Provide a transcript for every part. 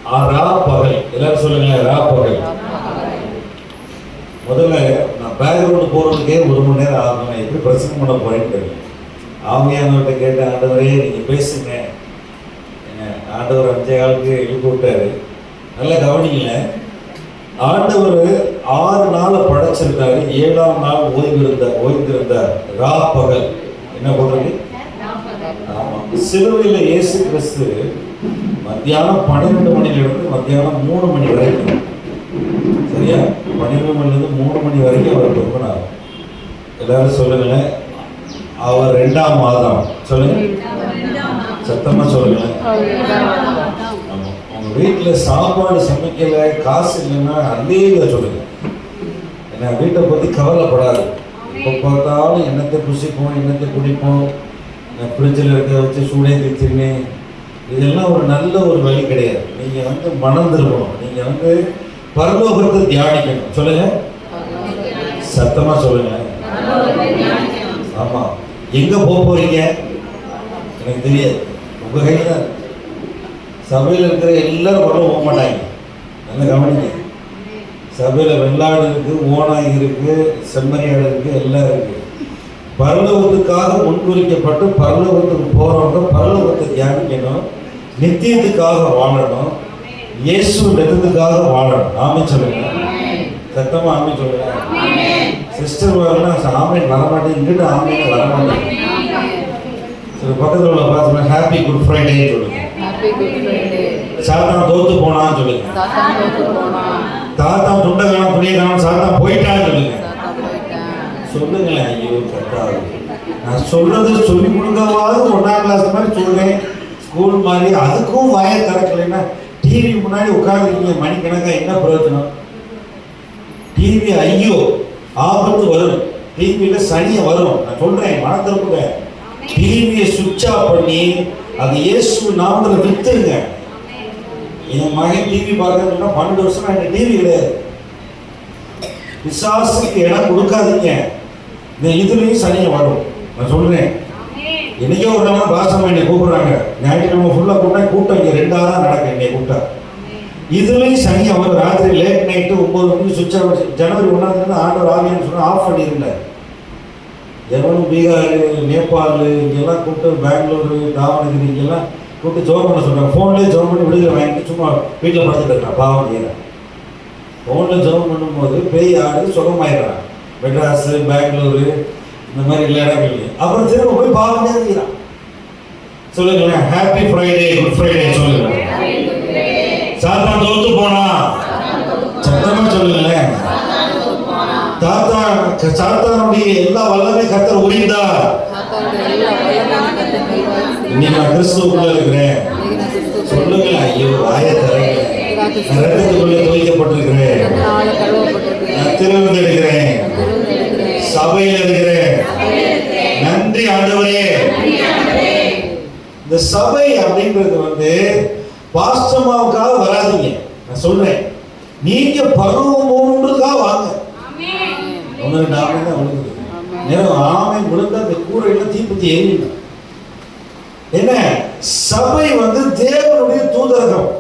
ரா பகல். எல்லாரும் சொல்லுங்களேன், ரா பகல். முதல்ல நான் பேக்ரவுண்ட் போகிறதுக்கே 1 மணி நேரம் ஆகும். நான் எப்படி பிரச்சனை பண்ண போறேன்னு தெரியல. ஆவியானவர்கிட்ட கேட்ட, ஆண்டவரே நீங்கள் பேசுங்க. ஆண்டவர் 5 எழுப்பி விட்டாரு. நல்லா கவனிக்கல. ஆண்டவர் 6 நாளை படைச்சிருந்தாரு, 7ஆம் நாள் ஓய்ந்திருந்தார். ரா பகல். என்ன போடுறது? ஆமாம். சிலுவையில் இயேசு கிறிஸ்து மத்தியானம் 12 மணிலிருந்து மத்தியானம் 3 மணி வரைக்கும், சரியா, 12 மணிலிருந்து 3 மணி வரைக்கும் அவர் தொங்கினார். எல்லாரும் சொல்லுங்களேன், அவர் 2ஆம் மாதம். சொல்லுங்க, சத்தமா சொல்லுங்களேன். ஆமாம். உங்க வீட்டில் சாப்பாடு சமைக்கல, காசு இல்லைன்னா அல்லேலூயா சொல்லுங்க. ஏன்னா வீட்டை பற்றி கவலைப்படாது. இப்போ பார்த்தாலும் என்னத்தை புசிப்போம், என்னத்தை குடிப்போம், ஃப்ரிட்ஜில் இருக்க வச்சு சூடேற்றி தின்னு, இதெல்லாம் ஒரு நல்ல ஒரு வழி கிடையாது. நீங்கள் மனம் திரும்பணும். நீங்கள் பரலோகத்தை தியானிக்கணும். சொல்லுங்க, சத்தமா சொல்லுங்க. ஆமா. எங்க போறீங்க எனக்கு தெரியாது, உங்க கையில தான். சபையில் இருக்கிற எல்லாரும் பரலோகம் போக மாட்டாங்க. நல்ல கவனிங்க. சபையில் வெள்ளாடு இருக்கு, ஓனாய் இருக்கு, செம்மறியாடு இருக்கு, எல்லாம் இருக்கு. பரலோகத்துக்காக முன்குறிக்கப்பட்டு பரலோகத்துக்கு போறவங்க பரலோகத்தை தியானிக்கணும், நித்தியத்துக்காக வாழணும், இயேசு நிறத்துக்காக வாழணும். ஆமே சொல்லுங்க, சத்தமா ஆமே சொல்லுங்க. சிஸ்டர் வரலாம், ஆமே வரமாட்டேன், இங்கிட்ட ஆமே வரமாட்டேன். சரி, பக்கத்தில் உள்ள பார்த்தோம்னா ஹாப்பி குட் ஃப்ரைடே சொல்லுங்க. சாத்தான் தோத்து போனான்னு சொல்லுங்க. தாத்தா துண்டை காணும், துணியை காணும், சாத்தான் போயிட்டான்னு சொல்லுங்க. சொல்லுங்களேன். ஐயோ கட்டாது, நான் சொல்றது சொல்லி கொடுக்கவாது 1ஆம் கிளாஸ் மாதிரி சொல்றேன், ஸ்கூல் மாதிரி. அதுக்கும் வாயை திறக்கலைன்னா டிவி முன்னாடி உட்காந்துருக்கீங்க மணிக்கணக்கா, என்ன பிரயோஜனம்? டிவி ஐயோ ஆபத்து வரும், டிவியில் சனியை வரும். நான் சொல்றேன், மனத்திருப்புங்க. டிவியை சுவிட்ச் ஆஃப் பண்ணி அது இயேசு நாமத்தில் வித்துருங்க. என் மகன் டிவி பார்க்கறதுன்னு சொன்னா 12 வருஷமா எனக்கு டிவி கிடையாது. பிசாசுக்கு இடம் கொடுக்காதீங்க. இந்த இதுலையும் சனியை வரும். நான் சொல்றேன், என்னைக்கோ ஒரு நாள் பாசமா என்னை கூப்பிடுறாங்க, ஞாயிற்றுக்கிழமை ஃபுல்லாக கூட்டம் இங்கே 2 ஆளாக நடக்கும். என்னை கூப்பிட்டா இதுலையும் சனியை வரும். ராத்திரி லேட் நைட்டு 9 மணிக்கு சுவிட்ச் ஆஃப். ஜனவரி 1ஆம் ஆண்டவர் ஆவியான்னு சொன்னால் ஆஃப் பண்ணியிருந்தேன். எவனும் பீகார், நேபாள் இங்கெல்லாம் கூப்பிட்டு, பெங்களூரு, தாவணகிரி இங்கெல்லாம் கூப்பிட்டு ஜோம் பண்ண சொல்கிறாங்க. ஃபோன்லேயே ஜோம் பண்ணி விடுதலை வாங்கிட்டு சும்மா வீட்டில் படுத்துட்டு இருக்கான். பாவம் செய்கிறேன். ஃபோனில் ஜோம் பண்ணும்போது பேய் ஆடு சுகமாயிடுறான். மெட்ராஸு, பெங்களூரு இந்த மாதிரி எல்லா இடங்கள்லையும். அப்புறம் திரும்ப போய் பாவம் செய்கிறான். சொல்லுங்களேன், ஹாப்பி ஃப்ரைடே குட் ஃப்ரைடே சொல்லுங்க. சாத்தான் தோத்து போனா, சத்தமா சொல்லுங்களேன். சாத்தானுடைய எல்லா வல்லமை கர்த்தர் உரிந்தார். இன்னைக்கு நான் கிறிஸ்துவுக்குள்ள இருக்கிறேன். சொல்லுங்க, ஐயோ வாயை தரேன், ரத்தத்துக்குள்ள துவைக்கப்பட்டிருக்கிறேன், நான் திருவந்திருக்கிறேன், சபையில் இருக்கிறேன். நன்றி ஆண்டவரே. இந்த சபை அப்படின்றது பாஸ்டமாவுக்காக வராதீங்க. நான் சொல்றேன், நீங்க பருவம் ஒன்றுக்காக வாங்க. ஒன்று 2 ஆமை தான் விழுந்தது. நேரம் ஆமை விழுந்த அந்த கூரையில தீப்பத்தி எரியும். என்ன, சபை தேவனுடைய தூதரகம்.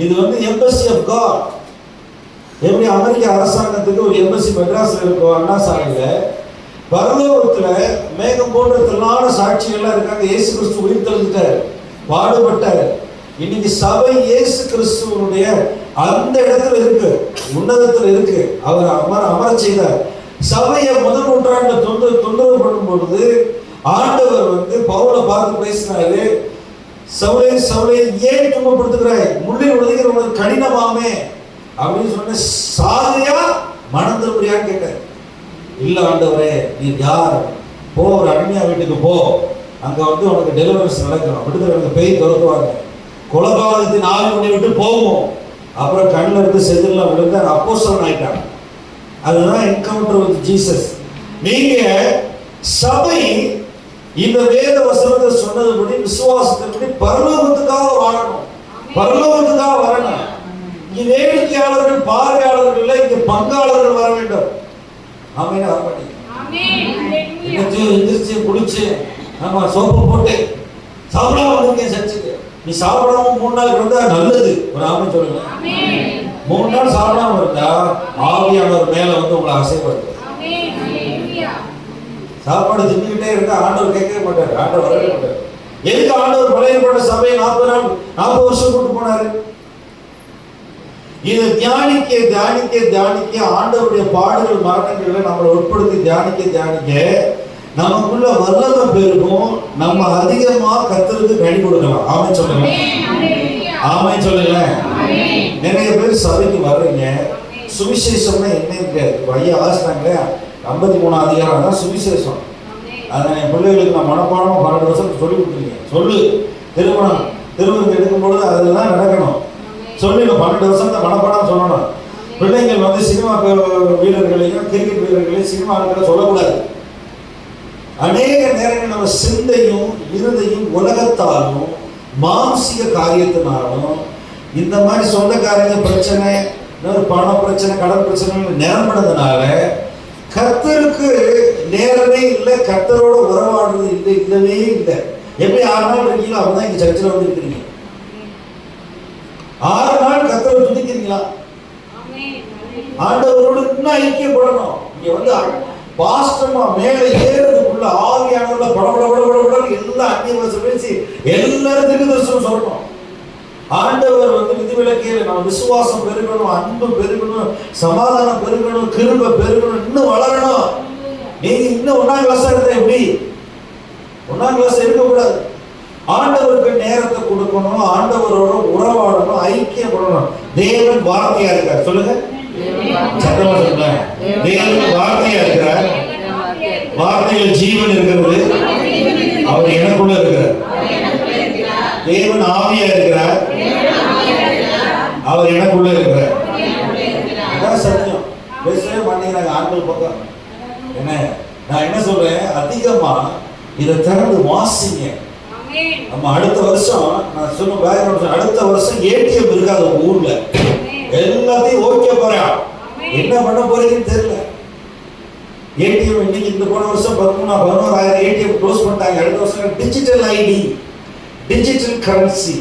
இது எம்பசி ஆஃப் காட். எப்படி அமெரிக்க அரசாங்கத்துக்கு ஒரு எம்பசி மெட்ராஸ்ல இருக்கும், அண்ணா சாலையில. பரலோகத்துல மேகம் போன்ற திரளான சாட்சிகள்லாம் இருக்காங்க. இயேசு கிறிஸ்து உயிர் தெழுந்துட்டார், பாடுபட்டார். இன்னைக்கு சபை இயேசு கிறிஸ்துவனுடைய அந்த இடத்துல இருக்கு, உன்னதத்துல இருக்கு. அவர் அமர செய்தார். சபையை 1 நூற்றாண்டு தொந்தரவு பண்ணும் பொழுது ஆண்டவர் பவுலை பார்த்து பேசினாரு, சவுலே சவுலே ஏன் துன்பப்படுத்துகிறாய், முள்ளில் உதைக்கிறவனுக்கு கடினமாமே அப்படின்னு சொன்ன. சாதையா மனம் திரும்புறியான்னு கேட்டார். இல்ல ஆண்டவரே, நீ யார், போ ஒரு அடிமையா வீட்டுக்கு போ, அங்க உனக்கு டெலிவரன்ஸ் நடக்கும், விடுதலை பேய் துரத்துவாங்க, கொலபாதகத்தின் ஆவி உன்னை விட்டு போகும். அப்புறம் கண்ணில் இருந்து செதிலாம் விழுந்து அப்போஸ்தலன் ஆயிட்டாங்க. அதுதான் என்கவுண்டர் வித் ஜீசஸ். நீங்க சபை இந்த வேத வசனத்தை சொன்னதுபடி விசுவாசத்தின்படி பரலோகத்துக்காக வாழணும், பரலோகத்துக்காக வரணும். இங்க வேடிக்கையாளர்கள், பார்வையாளர்கள், இங்க பங்காளர்கள் வர வேண்டும். ஆமென். வர மாட்டீங்க. எந்திரிச்சு குளிச்சு சோப்பு போட்டு சாப்பிடா வந்துருக்கேன் சர்ச்சுக்கு. நீ சாப்பிடாம 3 நாள் இருந்தா நல்லது. ஒரு ஆமென் சொல்லுங்க. 3 நாள் சாப்பிடாம இருந்தா ஆவியானவர் மேல வந்து உங்களை அசைவாரு. சாப்பாடு தின்னுக்கிட்டே இருந்தா ஆண்டவர் கேட்கவே மாட்டாரு, ஆண்டவர் வரவே மாட்டாரு. எதுக்கு ஆண்டவர் பழைய ஏற்பாடு சபையை 40 வருஷம் கூட்டு போனாரு? இதை தியானிக்க தியானிக்க தியானிக்க ஆண்டவருடைய பாடுகள் மரணங்களை நம்மளை உட்படுத்தி தியானிக்க நமக்குள்ள வல்லமை பெருகும். நம்ம அதிகமா கர்த்தருக்கு கனி கொடுக்கலாம். ஆமென் சொல்லுங்க. ஆமென் சொல்லுங்க. நிறைய பேர் சபைக்கு வர்றீங்க, சுவிசேஷம்னா என்னன்னு ஐயா ஆசினாங்களே 53 அதிகாரம் தான் சுவிசேஷம். அதை என் பிள்ளைகளுக்கு நான் மனப்பாடமா 12 வருஷம் சொல்லி கொடுத்துருக்கேன். சொல்லு, திருமணம் எடுக்கும்பொழுது அதெல்லாம் நடக்கணும். சொல்லி 12 வருஷம் தான் மனப்பாடம் சொல்லணும். பிள்ளைங்கள் வந்து சினிமா வீரர்களையும் கிரிக்கெட் வீரர்களையும் சினிமா சொல்லக்கூடாது. அநேக நேரங்கள் நம்ம சிந்தையும் இருதையும் உலகத்தாலும் மாம்சிக காரியத்தினாலும் இந்த மாதிரி சொந்தக்காரங்க பிரச்சனை, பண பிரச்சனை, கடன் பிரச்சனை நிரம்பினதுனால கர்த்தருக்கு நேரமே இல்லை, கர்த்தரோட உறவாடுறது இல்லவே இல்லை. எப்படி 6 நாள் இருக்கீங்களோ அப்பதான் இங்க சர்ச்சில் வந்து இருக்கிறீங்க. 6 நாள் கர்த்தரை துதிக்கிறீங்களா? ஆண்டவரோடு இன்னும் ஐக்கியப்படணும். இங்க வந்து பாஸ்டமா மேல ஏறதுக்குள்ள ஆவியானவர்ல படபட எல்லாம் அந்நிய பாஷை பேசி எல்லாரும் தீர்க்கதரிசனம் சொல்லணும். ஆண்டவர் வந்து விதிவிலக்கியல நம்ம விசுவாசம் பெருகணும், அன்பு பெருகணும், சமாதானம் பெருகணும், கிருபை பெருகணும், இன்னும் வளரணும். நீங்க இன்னும் 1ஆம் கிளாஸா இருந்தா எப்படி? 1ஆம் கிளாஸ் இருக்கக்கூடாது. ஆண்டவருக்கு நேரத்தை கொடுக்கணும், ஆண்டவரோட உறவாடணும், ஐக்கியப்படணும். தேவன் வார்த்தையா இருக்கார். சொல்லுங்க, சத்தமா சொல்லுங்க. தேவன் வார்த்தையா இருக்கிறார். வார்த்தையில் ஜீவன் இருக்கிறது. அவர் எனக்குள்ள இருக்கிறார். தேவன் ஆவியா இருக்கிறார். அவர் எனக்குள்ள இருக்கிறார். அதான் சத்தியம். பேசவே மாட்டேங்கிறாங்க ஆண்கள் பக்கம். என்ன நான் என்ன சொல்றேன், அதிகமா இதை திறந்து வாசிங்க. நம்ம அடுத்த வருஷம் நான் சொன்ன அடுத்த வருஷம் ஏடிஎம் இருக்காது உங்க ஊர்ல. எல்லாத்தையும் ஓகே போறேன், என்ன பண்ண போறீங்கன்னு தெரியல. ஏடிஎம் இன்னைக்கு இந்த போன வருஷம் 11,000 ஏடிஎம் க்ளோஸ் பண்ணிட்டாங்க. அடுத்த வருஷம் டிஜிட்டல் ஐடி, டிஜிட்டல் கரன்சி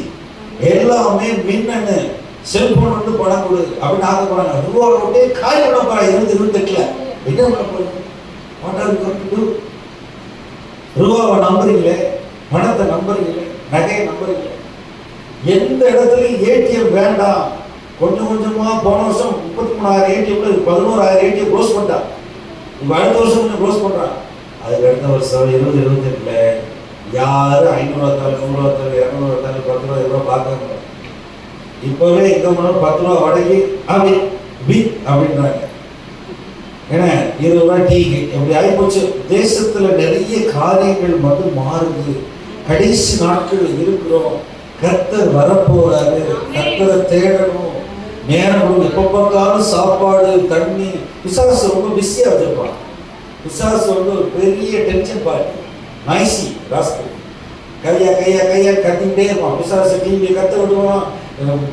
எல்லாமே மின்னணு செல்போன் வந்து பணம் கொடு அப்படின்னு ஆக போறாங்க. ரூபாவோடே காலி பண்ண போறாங்க. 2028 என்ன பண்ண போறீங்க? ரூபாவை நம்புறீங்களே, பணத்தை நம்புறீங்களே, நகையை நம்புறீங்களே. எந்த இடத்துலையும் ஏடிஎம் வேண்டாம். கொஞ்சம் கொஞ்சமா போன வருஷம் 33,000 ஏடிஎம்ல 11,000 ஏடிஎம் க்ளோஸ் பண்ணிட்டான். இப்ப அடுத்த வருஷம் கொஞ்சம் க்ளோஸ் பண்றான். அதுக்கு அடுத்த வருஷம் 2028 யாரு 500 ரூபாய் 100 ரூபாய் 200 ரூபாய் 10 ரூபாய் எவ்வளவு பார்க்க இப்பவே எங்க போனாலும் 10 ரூபாய் வடகி அப்படி பி அப்படின்றாங்க. ஏன்னா 20 ரூபாய் டீ எப்படி ஆகிப்போச்சு. தேசத்துல நிறைய காரியங்கள் வந்து மாறுது. கடைசி நாட்கள் இருக்கிறோம். கர்த்தர் வரப்போறாரு. கர்த்தரை தேடணும். நேரம் எப்ப பார்த்தாலும் சாப்பாடு தண்ணி. பிசாசு ரொம்ப பிஸியா வச்சிருப்பான். பிசாசு வந்து ஒரு பெரிய டென்ஷன் பார்ட்டி, நாய்சி ராஸ்கல். கையா கத்திக்கிட்டே இருப்பான். பிசாசு டிவியை கத்த விடுவான்,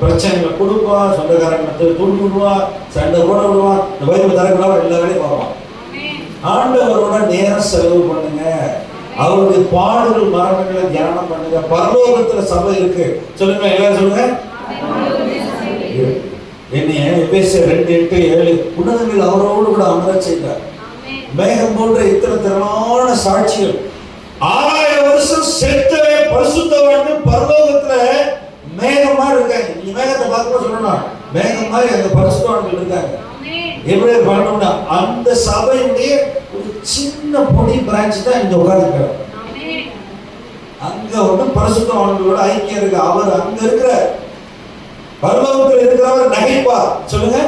பிரச்சனைகளை கொடுப்பான், சொந்தக்காரங்களை தூண்டி விடுவான், சண்டை போட விடுவான், இந்த பைபிள் தரக்கூடாது, எல்லா வேலையும் பார்ப்பான். ஆண்டவரோட நேரம் செலவு பண்ணுங்க. அவருடைய பாடுகள் மரணங்களை தியானம் பண்ணுங்க. பரலோகத்துல சபை இருக்கு. சொல்லுங்க, எல்லாரும் சொல்லுங்க. என்னைய எபேசியர் 2:8-7 உன்னதங்கள் அவரோடு கூட அமர செய்தார். மேகம் போன்ற இத்தனை திரளான சாட்சிகள். 6000 வருஷம் செத்தவே பரிசுத்தவான்கள் பரலோகத்துல மேகமா இருக்காங்க. நீங்க மேகத்தை பார்க்க சொல்லணும், மேகம் மாதிரி அந்த பரிசுத்தவான்கள் இருக்காங்க. எப்படி பண்ணணும்னா அந்த சபையுடைய ஒரு சின்ன பொடி பிரான்ச் தான் இங்க உட்கார்ந்துருக்காரு. அங்க வந்து பரிசுத்தவான்களோட ஐக்கியம் இருக்கு. அவர் அங்க இருக்கிற பரலோகத்தில் இருக்கிறவர் நகைப்பார். சொல்லுங்க,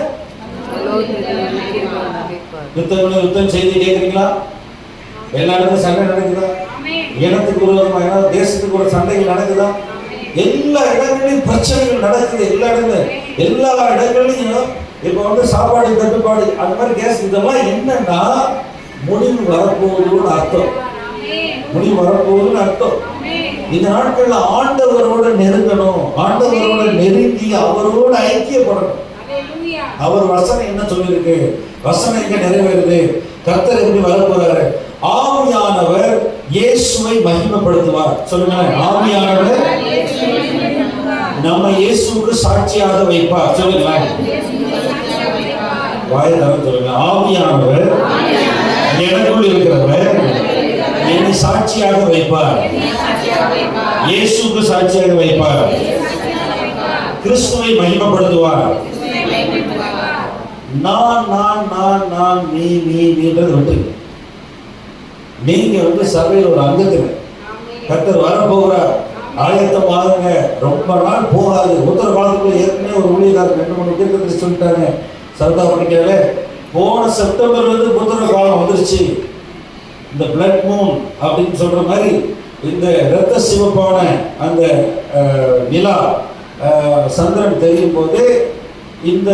யுத்தம் செய்தி கேட்கிறீங்களா? எல்லா இடத்துலையும் சண்டை நடக்குதா? இனத்துக்கு விரோதமா தேசத்துக்கு ஒரு சண்டைகள் நடக்குதா? எல்லா இடங்களிலும் பிரச்சனைகள் நடக்குது. எல்லா இடங்களையும் இப்ப வந்து சாப்பாடு தட்டுப்பாடு, அந்த மாதிரி கேஸ், இதெல்லாம் என்னன்னா முடிவு வரப்போகுதுன்னு அர்த்தம். முடிவு வரப்போகுதுன்னு அர்த்தம். இந்த நாட்கள்ல ஆண்டவரோட நெருங்கணும். ஆண்டவரோட நெருங்கி அவரோட ஐக்கியப்படணும். அவர் வசனம் என்ன சொல்லியிருக்கு? வசனம் எங்க நிறைவேறுது? கர்த்தர் எப்படி வரப்போறாரு? ஆவியானவர் இயேசுவை மகிமைப்படுத்துவார். சொல்லுங்க, ஆவியானவர் நம்ம இயேசுவுக்கு சாட்சியாக வைப்பார். சொல்லுங்க, வாயை தவிர சொல்லுங்க. ஆவியானவர் எனக்குள் இருக்கிறவர் என்னை சாட்சியாக வைப்பார். இயேசுவுக்கு சாட்சியாக வைப்பார். கிறிஸ்துவை மகிமைப்படுத்துவார். நான் நான் நான் நான் நீ நீ நீன்றது விட்டு நீங்க சபையில் ஒரு அங்கத்தினர். கர்த்தர் வரப்போகிறார், ஆயத்தமாகுங்க. ரொம்ப நாள் போகாது. உத்தர காலத்துக்குள்ள ஏற்கனவே ஒரு ஊழியக்காரர் 2-3 தீர்க்கதரிசி சொல்லிட்டாங்க. சவுத் ஆப்பிரிக்காவில போன செப்டம்பர்ல உத்தர காலம் வந்துருச்சு. இந்த பிளட் மூன் அப்படின்னு சொல்ற மாதிரி இந்த இரத்த சிவப்பான அந்த நிலா சந்திரன் தெரியும் போது இந்த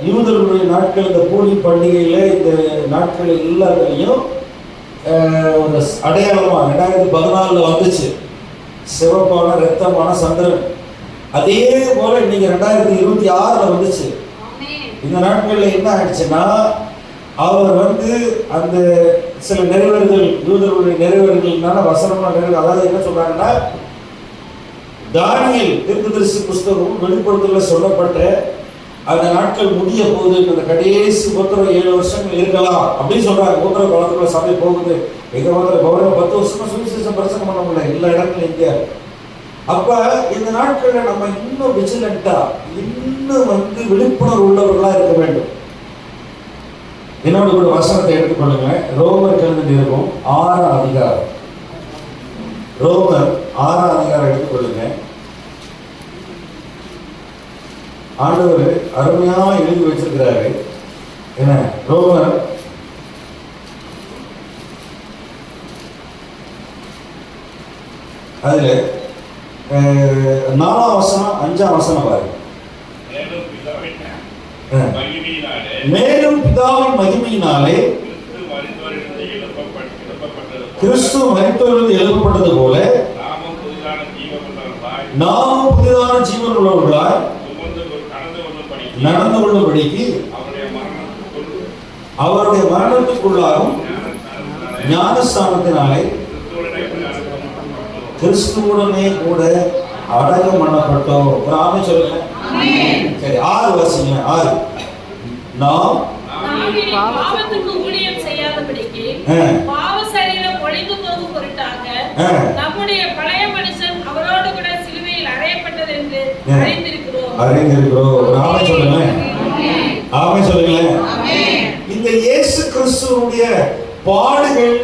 யூதர்களுடைய நாட்கள், இந்த பூலி பண்டிகையில இந்த நாட்கள் எல்லாத்துலையும் ஒரு அடையாளமா 2014 வந்துச்சு சிவப்பான இரத்தமான சந்திரன். அதே போல இன்னைக்கு 2026 வந்துச்சு. இந்த நாட்கள்ல என்ன ஆயிடுச்சுன்னா, அவர் அந்த சில நிறைவேறுதல், யூதர்களுடைய நிறைவேறுதல்னால வசனமா நிறைவேறு. அதாவது என்ன சொல்றாங்கன்னா, தானியேல் தீர்க்கதரிசி புஸ்தகம் வெளிப்படுத்தல சொல்லப்பட்ட அந்த நாட்கள் முடிய போகுது. அந்த கடைசி உத்தரவு 7 வருஷங்கள் இருக்கலாம் அப்படின்னு சொல்றாங்க. உத்தரவு காலத்துக்குள்ள சபை போகுது. எங்க மாதிரி கவர்னர் 10 வருஷமா சுவிசேஷம் பிரசங்கம் பண்ண முடியல எல்லா இடத்துலையும் இங்க. அப்ப இந்த நாட்கள்ல நம்ம இன்னும் விஜிலண்டா, இன்னும் விழிப்புணர்வு உள்ளவர்களா இருக்க வேண்டும். என்னோட கூட வசனத்தை எடுத்துக்கொள்ளுங்க. ரோமர் எழுதி இருக்கும் 6ஆம் அதிகாரம். ரோமர் 6ஆம் அதிகாரம் எடுத்துக்கொள்ளுங்க. ஆண்டவர் அருமையா எழுதி வச்சிருக்கிறாரு. என்ன ரோமர் அதுல 4ஆம் வசனம் 5ஆம் வசனம் பாருங்க. மேலும் பிதாவின் மகிமையினாலே கிறிஸ்து மரித்தோரிலிருந்து எழுப்பப்பட்டது போல நாமும் புதிதான ஜீவன் உள்ளவர்களாய் நடந்து கொள்ளும்படிக்கு அவருடைய மரணத்துக்குள்ளாகும் ஞானஸ்தானத்தினாலே கிறிஸ்துவுடனே கூட அடக்கம் பண்ணப்பட்டோம். ஒரு ஆமை சொல்லுங்க. சரி, 6 வாசிங்க. 6 நாம் பாவத்துக்கு ஊழியம் செய்யாதபடிக்கு பாவ சரீரம் ஒழிந்து போகும் பொருட்டாக நம்முடைய பழைய மனுஷன் அவரோடு கூட சிலுவையில் அறையப்பட்டது என்று அறிந்திருக்கிறோம். ஒரு ஆமை சொல்லுங்க. ஆமை சொல்லுங்க. இந்த இயேசு கிறிஸ்துவுடைய பாடுகள்,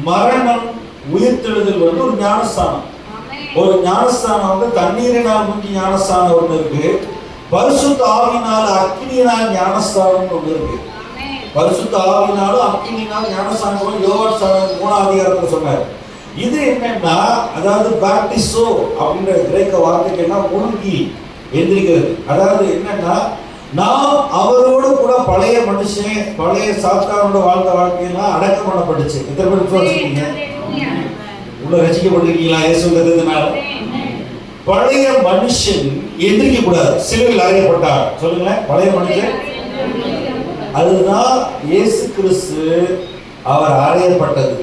மரணம், உயிர்த்தெழுதல் ஒரு ஞானஸ்தானம். ஒரு ஞானஸ்தானம் தண்ணீரினால் முந்தி ஞானஸ்தானம் ஒன்று இருக்கு. பரிசுத்த ஆவியினால் அக்கினியினால் ஞானஸ்தானம் ஒன்று இருக்கு. பரிசுத்த ஆவியினாலும் அக்கினியினால் ஞானஸ்தானம் யோவான் 3ஆம் அதிகாரத்தில் சொன்னார். இது என்னன்னா, அதாவது பாப்டிசோ அப்படின்ற கிரேக்க வார்த்தைக்கு என்ன, முழுகி எந்திரிக்கிறது. அதாவது என்னன்னா, நாம் அவரோடு கூட பழைய மனுஷன், பழைய சாத்தானோட வாழ்ந்த வாழ்க்கையெல்லாம் அடக்கம் பண்ணப்பட்டுச்சு. எத்தனை பேர் சொல்றீங்க? உள்ள ரசிக்கப்பட்டிருக்கீங்களா? இயேசுன்றதுனால பழைய மனுஷன் எந்திரிக்க கூடாது. சிலுவையில் அறையப்பட்டார். சொல்லுங்க, பழைய மனுஷன். அதுதான் இயேசு கிறிஸ்து. அவர் அறையப்பட்டது.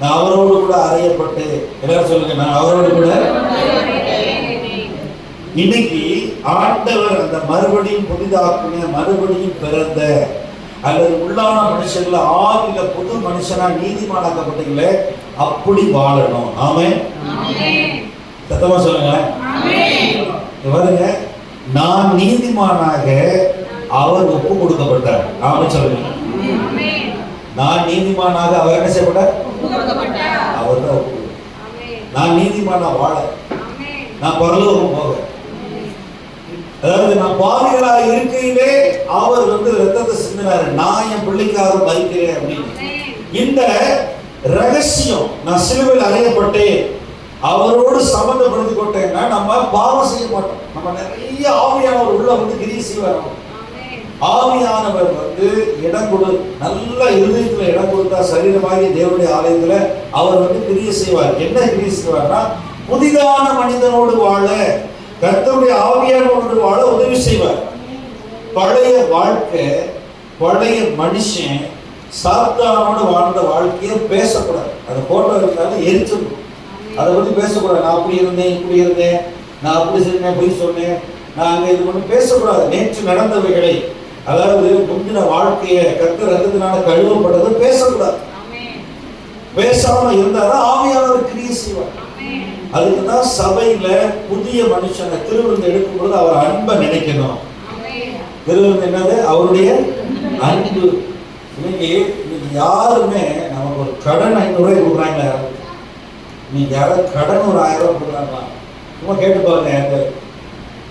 நான் அவரோடு கூட அறையப்பட்டு, எல்லாரும் சொல்லுங்க, நான் அவரோடு கூட. இன்னைக்கு ஆண்டவர் அந்த மறுபடியும் புதிதாக்குன, மறுபடியும் பிறந்த அல்லது உள்ளான மனுஷங்கள ஆவில புது மனுஷனா நீதிமானாக்கப்பட்டீங்களே, அப்படி வாழணும். ஆமென். சத்தமா சொல்லுங்க. பாருங்க, நான் நீதிமானாக அவர் ஒப்பு கொடுக்கப்பட்டார். ஆமென் சொல்லுங்க. நான் நீதிமானாக அவர் என்ன செய்யப்பட்டார்? அவர் தான் ஒப்பு. நான் நீதிமானா வாழ, நான் பரலோகம் போக, அதாவது நான் பாவிகளாக இருக்கையிலே அவர் ரத்தத்தை சிந்தினாரு. நான் என் பிள்ளைக்காக மரிக்கிறேன் அப்படின்னு. இந்த ரகசியம், நான் சிலுவையில் அறையப்பட்டேன், அவரோடு சம்பந்தப்படுத்தி கொண்டேன்னா நம்ம பாவம் செய்ய மாட்டோம். நம்ம நிறைய ஆவியானவர் உள்ள கிரியை செய்வார். ஆவியானவர் இடம் கொடு, நல்ல இருதயத்துல இடம் கொடுத்தா சரீரமாகி தேவனுடைய ஆலயத்துல அவர் கிரியை செய்வார். என்ன கிரியை செய்வார்னா, புதிதான மனிதனோடு வாழ, கர்த்தருடைய ஆவியானவரோடு வாழ உதவி செய்வார். பழைய வாழ்க்கை, பழைய மனுஷன் சாத்தானோடு வாழ்ந்த வாழ்க்கையை பேசக்கூடாது. அது போட்டோ இருந்தாலும் எரிச்சிடும். அதை பத்தி பேசக்கூடாது. நான் அப்படி இருந்தேன், இப்படி இருந்தேன், நான் அப்படி சொன்னேன், பொய் சொன்னேன், நான் அங்கே இது ஒன்று பேசக்கூடாது. நேற்று நடந்தவைகளை, அதாவது முந்தின வாழ்க்கையை கர்த்தர் ரத்தத்தினால கழுவப்பட்டதை பேசக்கூடாது. பேசாம இருந்தாலும் ஆவியானவர் கிரியை செய்வார். அதுக்குதான் சபையில புதிய மனுஷனை திருவிருந்து எடுக்கும் பொழுது அவர் அன்பை நினைக்கணும். திருவிருந்து என்னது? அவருடைய அன்பு. இன்னைக்கு யாருமே நமக்கு ஒரு கடன் 500 ரூபாய் கொடுக்குறாங்களா? நீங்க யாராவது கடன் ஒரு 1000 ரூபாய் கொடுக்குறாங்களா? சும்மா கேட்டு பாருங்க,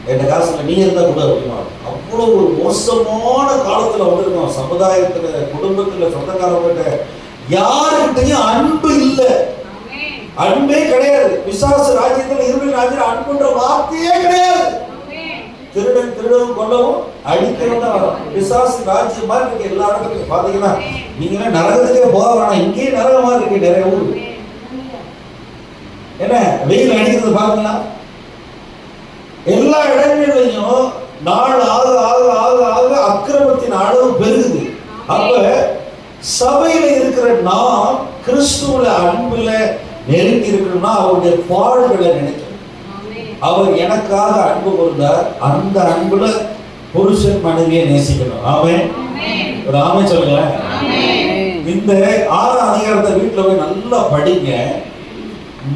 என் காசுல நீ இருந்தா கூட அப்படிமா. அவ்வளவு ஒரு மோசமான காலத்துல வந்திருக்கோம். சமுதாயத்துல, குடும்பத்துல, சொந்தக்காரங்கிட்ட யாருக்கிட்டையும் அன்பு இல்லை, அன்பே கிடையாது. பிசாசு ராஜ்யத்துல இருபின் ராஜ்யம் அன்புன்ற வார்த்தையே கிடையாது. திருடன் திருடவும் கொல்லவும் அடிக்கவும் தான் வரும். பிசாசு ராஜ்யம் மாதிரி இருக்கு எல்லா இடத்துலையும். பாத்தீங்கன்னா நீங்க நரகத்துக்கே போக வேணாம், இங்கேயே நரகமா இருக்கு நிறைய ஊர். என்ன வெயில் அடிக்கிறது பாத்தீங்கன்னா எல்லா இடங்களிலையும் நாள் ஆக ஆக ஆக ஆக அக்கிரமத்தின் அளவு பெருகுது. அப்ப சபையில இருக்கிற நாம் கிறிஸ்துவுல அன்புல நெருங்கி இருக்கணும்னா அவருடைய பாடுகளை நினைக்கணும். அவர் எனக்காக அன்பு கொண்டார், அந்த அன்புல புருஷன் மனைவியை நேசிக்கணும். ஆமென். ஒரு ஆமென் சொல்லுங்க. இந்த 6ஆம் அதிகாரத்தை வீட்டுல போய் நல்லா படிங்க.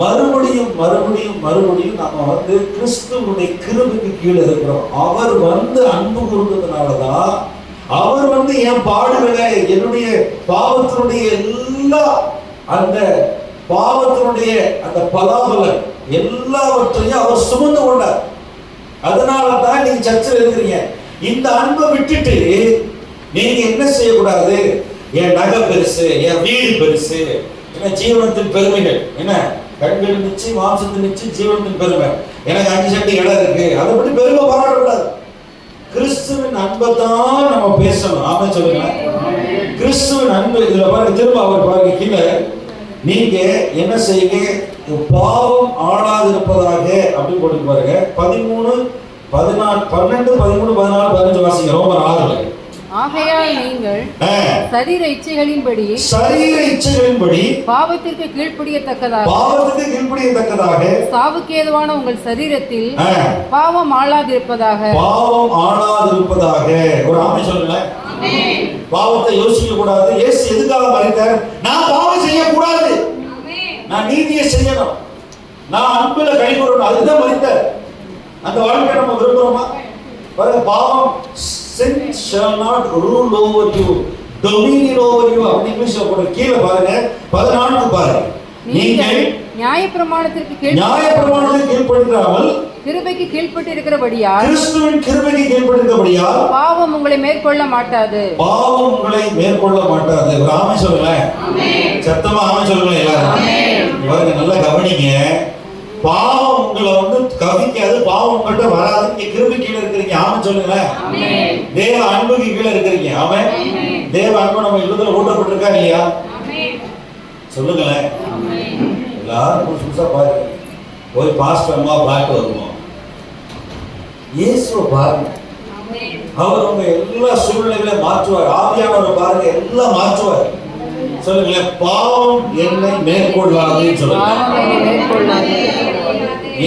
மறுபடியும் மறுபடியும் மறுபடியும் நம்ம கிறிஸ்துவனுடைய கிருபைக்கு கீழே இருக்கிறோம். அவர் அன்பு கூர்ந்ததுனாலதான் அவர் என் பாடுகளை, என்னுடைய பாவத்தினுடைய எல்லா அந்த பாவத்தினுடைய அந்த பலாபலன் எல்லாவற்றையும் அவர் சுமந்து கொண்டார். அதனாலதான் நீங்க சர்ச்சில் இருக்கிறீங்க. இந்த அன்பை விட்டுட்டு நீங்க என்ன செய்யக்கூடாது? என் நகை பெருசு, என் வீடு பெருசு, என்ன ஜீவனத்தின் பெருமைகள், என்ன கண்கள் நிச்சு, மாம்சத்தின் நிச்சு, ஜீவனத்தின் பெருமை, எனக்கு 5 சென்ட் இடம் இருக்கு, அதை பற்றி பெருமை பாராட்டக்கூடாது. கிறிஸ்துவின் அன்பை தான் நம்ம பேசணும். ஆமென் சொல்லுங்க. கிறிஸ்துவின் அன்பு. இதுல பாருங்க, திரும்ப அவர் பாருங்க கீழே, நீங்க என்ன செய்யுங்க? பாவம் ஆளாதிருப்பதாக அப்படின்னு போட்டு பாருங்க. 13, 14, 12, 13, 14, 15 வாசிங்க. ரோமர் 6. ஆகையால் நீங்கள் சரீர இச்சைகளின்படி பாவத்திற்கு கீழ்ப்படியத்தக்கதாக சாவுக்கு ஏதுவான உங்கள் சரீரத்தில் பாவம் ஆளாதிருப்பதாக. ஒரு ஆமென் சொல்லுங்க. பாவத்தை யோசிக்க கூடாது. இயேசு எதுக்காக மரித்தார்? நான் பாவம் செய்யக்கூடாது, நான் நீதியை செய்யணும், நான் அன்புல கைகூறணும், அதுதான் மரித்தார். அந்த வாழ்க்கை நம்ம விரும்புறோமா? பாவம் sin shall not rule over you, dominion over you அப்படி இங்கிலீஷ்ல போட்டு கீழே பாருங்க 14 பாருங்க. நீங்கள் நியாயப்பிரமாணத்திற்கு கீழ்ப்படியாமல் கிருபைக்கு கீழ்ப்பட்டு இருக்கிறபடியால், கிறிஸ்துவின் கிருபைக்கு கீழ்ப்பட்டிருக்கிறபடியால் பாவம் உங்களை மேற்கொள்ள மாட்டாது. ஒரு ஆமென் சொல்லுங்க. சத்தமா ஆமென் சொல்லுங்க எல்லாரும். இவங்க நல்லா கவனிங்க. பாவம் உங்களை கவிக்காது, பாவம் உங்கள்கிட்ட வராது. நீங்க கிருபை கீழே இருக்கிறீங்க. ஆமென் சொல்லுங்க. தேவ அன்புக்கு கீழே இருக்கிறீங்க. ஆமென். தேவ அன்பு நம்ம இல்லத்துல ஊட்டப்பட்டிருக்கா இல்லையா? சொல்லுங்களேன். எல்லாரும் புதுசா பாருங்க. போய் பாஸ்டர் அம்மா பார்த்து வருவோம். இயேசுவை பாருங்க. அவர் உங்க எல்லா சூழ்நிலைகளையும் மாற்றுவார். ஆவியானவரை பாருங்க, எல்லாம் மாற்றுவார். சொல்லுங்களேன். பாவம் என்னை மேற்கொள்ளாதுன்னு சொல்லுங்க.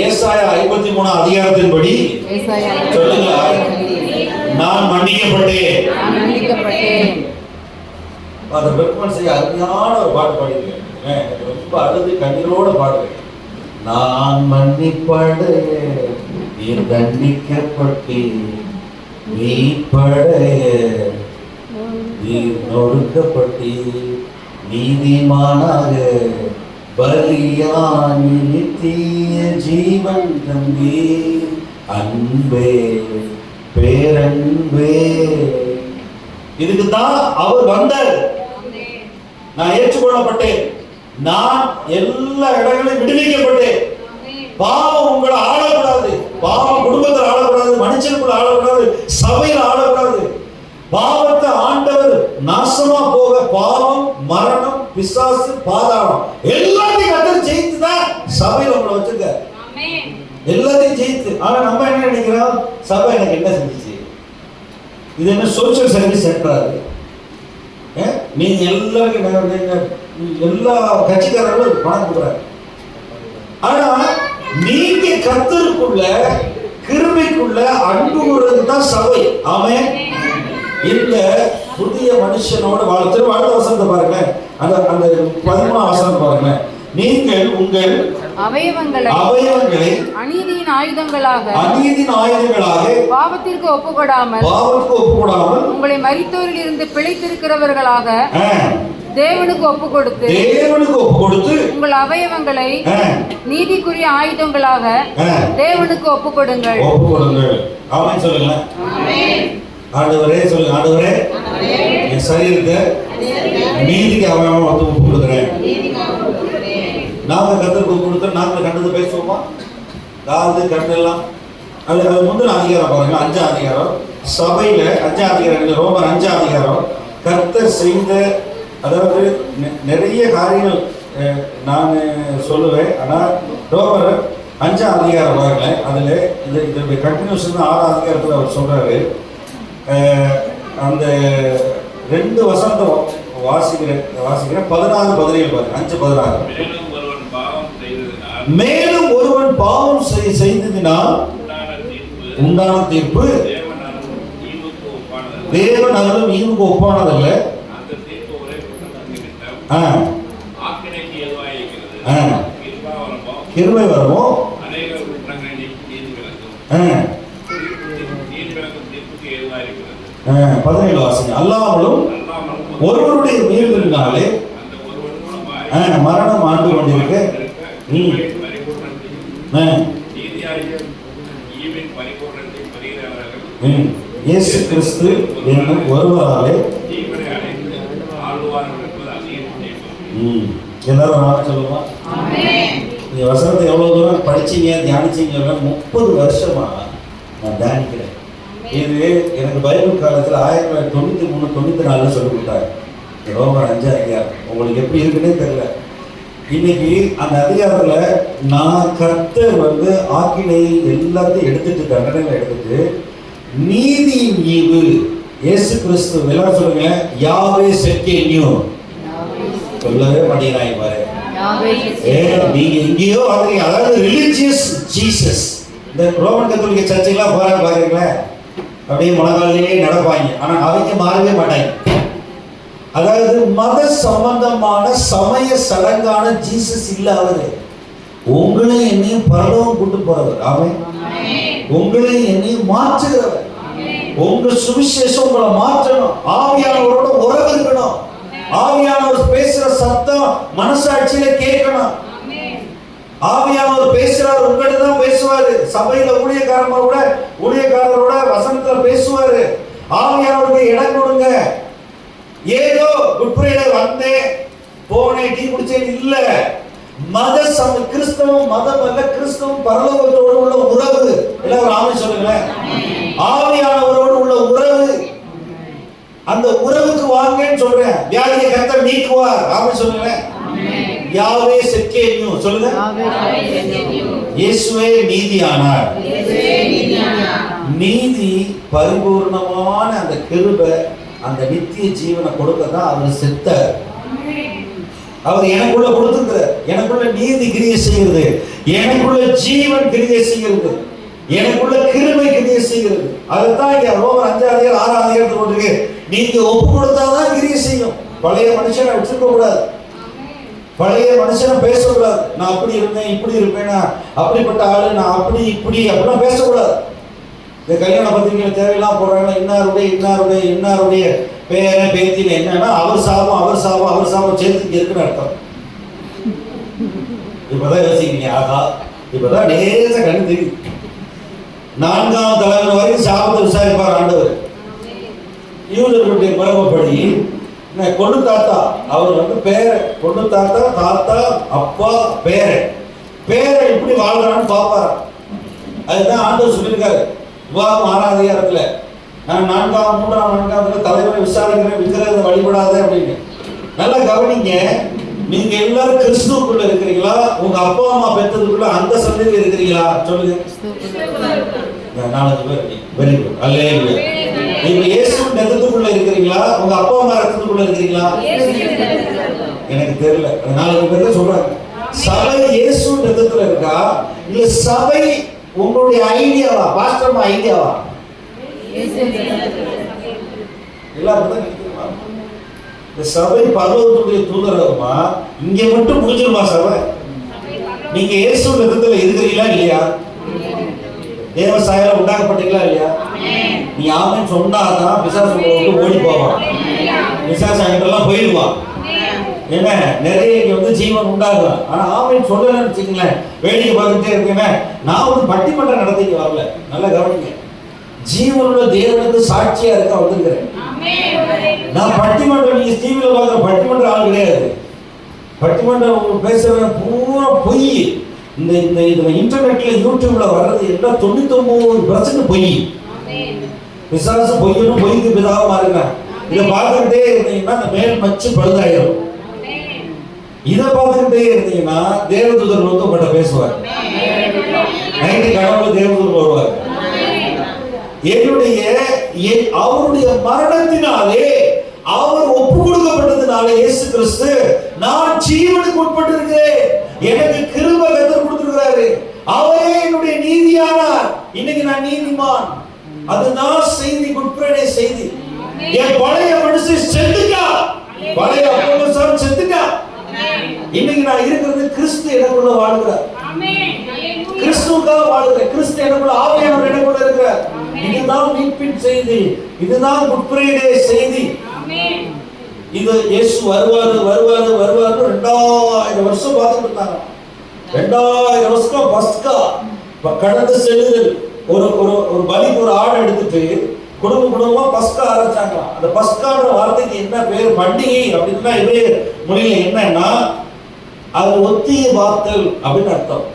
ஏசாயா 53 அதிகாரத்தின்படி சொல்லுங்க, நான் மன்னிக்கப்பட்டேன். அதை பெருமாள் செய்ய அருமையான ஒரு பாட்டு பாடிருக்கேன். ரொம்ப அழுது கண்ணீரோட பாடுறேன். நான் மன்னிப்பட நீர் தண்டிக்கப்பட்டு, மீட்பட நீர் நொறுக்கப்பட்டு, நீதிமானாக பலியானி நித்திய ஜீவன் தந்தே, அன்பே பேரன்பே. இதுக்கு தான் அவர் வந்தார். நான் ஏற்றுக்கொள்ளப்பட்டேன், நான் எல்லா இடங்களையும் விடுவிக்கப்பட்டேன். பாவம் உங்களை ஆளக்கூடாது, பாவம் குடும்பத்தில் ஆளக்கூடாது, மனுஷனுக்குள்ள ஆளக்கூடாது, சபையில் ஆளக்கூடாது. பாவத்தை ஆண்டவர் நாசமா போக, பாவம், மரணம், பிசாசு, பாதாளம் எல்லாத்தையும் கர்த்தர் ஜெயித்துதான் சபையில உங்களை வச்சிருக்க. எல்லாத்தையும் ஜெயித்து. ஆனா நம்ம என்ன நினைக்கிறோம்? சபை எனக்கு என்ன செஞ்சிச்சு? இது என்ன சோசியல் சர்வீஸ் சென்டரா இருக்கு? நீங்க எல்லாருக்கும் எல்லா கட்சிக்காரர்களும் பணம் கொடுக்குறாங்க. ஆனா நீங்க கர்த்தருக்குள்ள கிருபைக்குள்ள அன்பு கூறுறது தான் சபை. ஆமென். இந்த புதிய மனுஷனோட வாழ்த்து வாழ்ந்த வசனத்தை பாருங்க. அந்த 13 வசனம் பாருங்க. நீங்கள் உங்கள் அவயவங்களை அநீதியின் ஆயுதங்களாக பாவத்திற்கு ஒப்புக்கொடாமல் உங்களை மரித்தோரில் இருந்து பிழைத்திருக்கிறவர்களாக தேவனுக்கு ஒப்பு கொடுத்து உங்கள் அவயவங்களை நீதிக்குரிய ஆயுதங்களாக தேவனுக்கு ஒப்பு கொடுங்கள். ஆமென் சொல்லுங்க. ஆண்டவரே சொல்லுங்க. ஆண்டவரே என் சரீரத்தை நீதிக்கு அவயவமா வந்து ஒப்பு கொடுக்கிறேன். நாம கத்தருக்கு கொடுத்து நாங்கள் கண்டது பேசுவோமா? காது கண்டெல்லாம் அது முந்தின அதிகாரம் பாருங்க. 5ஆம் அதிகாரம் சபையில 5ஆம் அதிகாரம் ரோமர் 5ஆம் அதிகாரம் கர்த்தர் செய்த அதாவது நிறைய காரியங்கள் நான் சொல்லுவேன். ஆனால் ரோமர் 5ஆம் அதிகாரம் பாருங்க. அதில் இதனுடைய கண்டினியூஷன் 6ஆம் அதிகாரத்தில் அவர் சொல்றாரு. அந்த 2 வசனத்தை வாசிக்கிறேன் 16 17 பாருங்க. 5:16 மேலும் ஒருவன் பாவம் செய்ததினால் உண்டான தீர்ப்பு தேவனாலும் ஈவுக்கு ஒப்பானதல்ல. கிருபை வரமோ 17 வாசிங்க. அல்லாமலும் ஒருவருடைய மீறுதலினாலே மரணம் ஆண்டு கொண்டிருக்க இயேசு கிறிஸ்து என்னும் ஒருவராலே எல்லாரும் நான் சொல்லுமா? இந்த வசனத்தை எவ்வளவு தூரம் படிச்சீங்க தியானிச்சீங்க? 30 வருஷமா நான் தியானிக்கிறேன். இது எனக்கு பைபிள் காலத்தில் 1993-94 சொல்லி கொடுத்தாரு. ரோமர் 5ஆம் அதிகாரம் உங்களுக்கு எப்படி இருக்குன்னே தெரியல. இன்னைக்கு அந்த அதிகாரத்தில் நான் கர்த்தர் ஆக்கினை எல்லாத்தையும் எடுத்துட்டு தண்டனை எடுத்துட்டு நீதியின் ஈவு இயேசு கிறிஸ்து எல்லாம் சொல்லுங்க. யாவே செக்கேனியோ சொல்லவே மாட்டேங்கிறாங்க பாரு. நீங்க எங்கேயோ வந்துறீங்க. அதாவது ரிலிஜியஸ் ஜீசஸ். இந்த ரோமன் கத்தோலிக்க சர்ச்சைக்கெல்லாம் போறாங்க பாருங்களேன். அப்படியே முழங்காலிலே நடப்பாங்க. ஆனா அவங்க மாறவே மாட்டாங்க. அதாவது மத சம்பந்தமான சமய சடங்கான ஜீசஸ் இல்ல. அவரு உங்களையும் என்னையும் பரலோகம் கூட்டு போறவர். ஆமென். உங்களையும் என்னையும் மாற்றுகிறவர். உங்க சுவிசேஷம் உங்களை மாற்றணும். ஆவியானவரோட உறவு இருக்கணும். ஆவியானவர் பேசுற சத்தம் மனசாட்சியில கேட்கணும். ஆவியானவர் பேசுறாரு, உங்ககிட்ட தான் பேசுவாரு. சபையில ஊழியக்காரரோட வசனத்துல பேசுவாரு. ஆவியானவருக்கு இடம் கொடுங்க. ஏதோ குட்பிரைடே வந்தேன் போனேன் டீ குடிச்சேன் இல்ல. கிறிஸ்தவம் மதம் அல்ல. கிறிஸ்தவம் பரலோகத்தோடு உள்ள உறவு. எல்லாரும் ஆமென் சொல்லுங்களேன். ஆவியானவரோடு உள்ள உறவு. அந்த உறவுக்கு வாங்கன்னு சொல்றேன். வியாதியை கர்த்தர் நீக்குவார். ஆமென் சொல்லுங்களேன். யாவே செக்கேனியோ சொல்லுங்க. இயேசுவே நீதியானார். நீதி பரிபூர்ணமான அந்த கிருபை அந்த நித்திய ஜீவனை கொடுக்க தான் அவர் செத்தார். அவர் எனக்குள்ள கொடுத்துக்கிறார். எனக்குள்ள நீதி கிரியை செய்கிறது, எனக்குள்ள ஜீவன் கிரியை செய்கிறது, எனக்குள்ள கிருபை கிரியை செய்கிறது. அதுதான் இங்க ரோமர் 5ஆம் அதிகாரம் 6ஆம் அதிகாரத்தில் போட்டிருக்கு. நீங்க ஒப்பு கொடுத்தாதான் கிரியை செய்யும். பழைய மனுஷனை வச்சுக்க கூடாது. பழைய மனுஷனை பேசக்கூடாது. நான் அப்படி இருப்பேன் இப்படி இருப்பேன், நான் அப்படிப்பட்ட ஆளு, நான் அப்படி இப்படி அப்படிலாம் பேசக்கூடாது. இந்த கல்யாண பத்திரிகைகள் தேவையெல்லாம் போடுறாங்க. இன்னாருடைய பேர பேத்தியில் என்னன்னா அவர் சாபம் சேர்த்து இங்க இருக்குன்னு அர்த்தம். இப்பதான் யோசிக்கிறீங்க. ஆகா இப்பதான் நேச கண்ணு தெரியுது. 4ஆம் தலைவர் வரைக்கும் சாபத்தை விசாரிப்பார் ஆண்டவர். யூதர்களுடைய மரபப்படி கொண்டு தாத்தா அவர் பேர கொண்டு தாத்தா அப்பா பேரை எப்படி வாழ்றான்னு பார்ப்பார். அதுதான் ஆண்டவர் சொல்லியிருக்காரு. விவாதம் 6ஆம் அதிகாரத்துல நான் 4ஆம் தலைவரை விசாரிக்கிறேன், விக்கிரகத்தை வழிபடாத அப்படின்னு. நல்லா கவனிங்க. நீங்க எல்லாரும் கிறிஸ்துவுக்குள்ள இருக்கிறீங்களா? உங்க அப்பா அம்மா பெற்றதுக்குள்ள அந்த சந்ததியில் இருக்கிறீங்களா? சொல்லுங்க. 4 பேர். Very good. அல்லேலூயா. நீங்க இயேசு ரத்தத்துக்குள்ள இருக்கிறீங்களா? உங்க அப்பா அம்மா ரத்தத்துக்குள்ள இருக்கிறீங்களா? எனக்கு தெரியல. 4 பேர் தான் சொல்றாங்க. சபை இயேசு ரத்தத்துல இருக்கா இல்ல சபை உங்களுடைய ஐடியாவா? பாஸ்டர் ஐடியாவா? எல்லாம் அப்படிதான் நினைக்கிறோமா? இந்த சபை பரலோகத்துடைய தூதரகமா? இங்க மட்டும் முடிஞ்சிருமா சபை? நீங்க இயேசு ரத்தத்துல இருக்கிறீங்களா இல்லையா? தேவ சாயல உண்டாக்கப்பட்டீங்களா இல்லையா? நீ ஆமென் சொன்னாதான் பிசாசு விட்டு ஓடி போவான். பிசாசு அங்கிட்டெல்லாம் போயிடுவான். என்ன நிறைய இங்க ஜீவன் உண்டாகும். ஆனா ஆமென் சொல்லலன்னு வச்சுக்கங்களேன், வேடிக்கை பார்த்துட்டே இருக்கேன். நான் ஒரு பட்டிமன்றம் நடத்திக்க வரல, நல்லா கவனிங்க. ஜீவனுள்ள தேவனுக்கு சாட்சியா இருக்க வந்திருக்கிறேன். நான் பட்டிமன்றம், நீங்க டிவியில பார்க்குற பட்டிமன்ற ஆள் கிடையாது. பட்டிமன்றம் பேசுறேன் பூரா பொய். இந்த இந்த இதுல இன்டர்நெட்ல யூடியூப்ல வர்றது எல்லாம் 99% பொய். பிசாசு பொய்யனும் பொய்க்கு பிதாவா இருக்கிறேன். இதை பார்த்துக்கிட்டே இருந்தீங்கன்னா அந்த மேல் மச்சு பழுதாயிரும். இதை பார்த்துக்கிட்டே இருந்தீங்கன்னா தேவதூதர் வந்து உங்கள்கிட்ட பேசுவார். நைட்டு கடவுள தேவதூதர் வருவார். என்னுடைய அவருடைய மரணத்தினாலே, அவர் ஒப்பு கொடுக்கப்பட்டதுனால இயேசு கிறிஸ்து, நான் ஜீவனுக்கு உட்பட்டு இருக்கிறேன். எனக்கு கிருபை கர்த்தர் கொடுத்திருக்கிறாரு. அவரே என்னுடைய நீதியானார். இன்னைக்கு நான் நீதிமான். அதுதான் செய்தி, குட் ஃப்ரைடே செய்தி. என் பழைய மனுஷன் செத்துட்டா, பழைய அப்போஸ்தலன் செத்துட்டா. இன்னைக்கு நான் இருக்கிறது கிறிஸ்து எனக்குள்ள வாழ்கிறார். கிறிஸ்துவுக்காக வாழ்கிறேன். கிறிஸ்து எனக்குள்ள, ஆவியானவர் எனக்குள்ள இருக்கிறார். இதுதான் மீட்பின் செய்தி. இதுதான் குட் ஃப்ரைடே செய்தி. இது இயேசு வருவாரு வருவாரு வருவாரு 2000 வருஷம் பார்த்துட்டு இருந்தாங்க. 2000 வருஷம் பஸ்கா கடந்து செல்லுதல். ஒரு ஒரு பலிக்கு ஒரு ஆடை எடுத்துட்டு குடும்பமா பஸ்கா ஆரம்பிச்சாங்க. அந்த பஸ்கான்ற வார்த்தைக்கு என்ன பேர்? பண்டிகை அப்படின்னா இதே மொழியில என்னன்னா அது ஒத்திகை பார்த்தல் அப்படின்னு அர்த்தம்.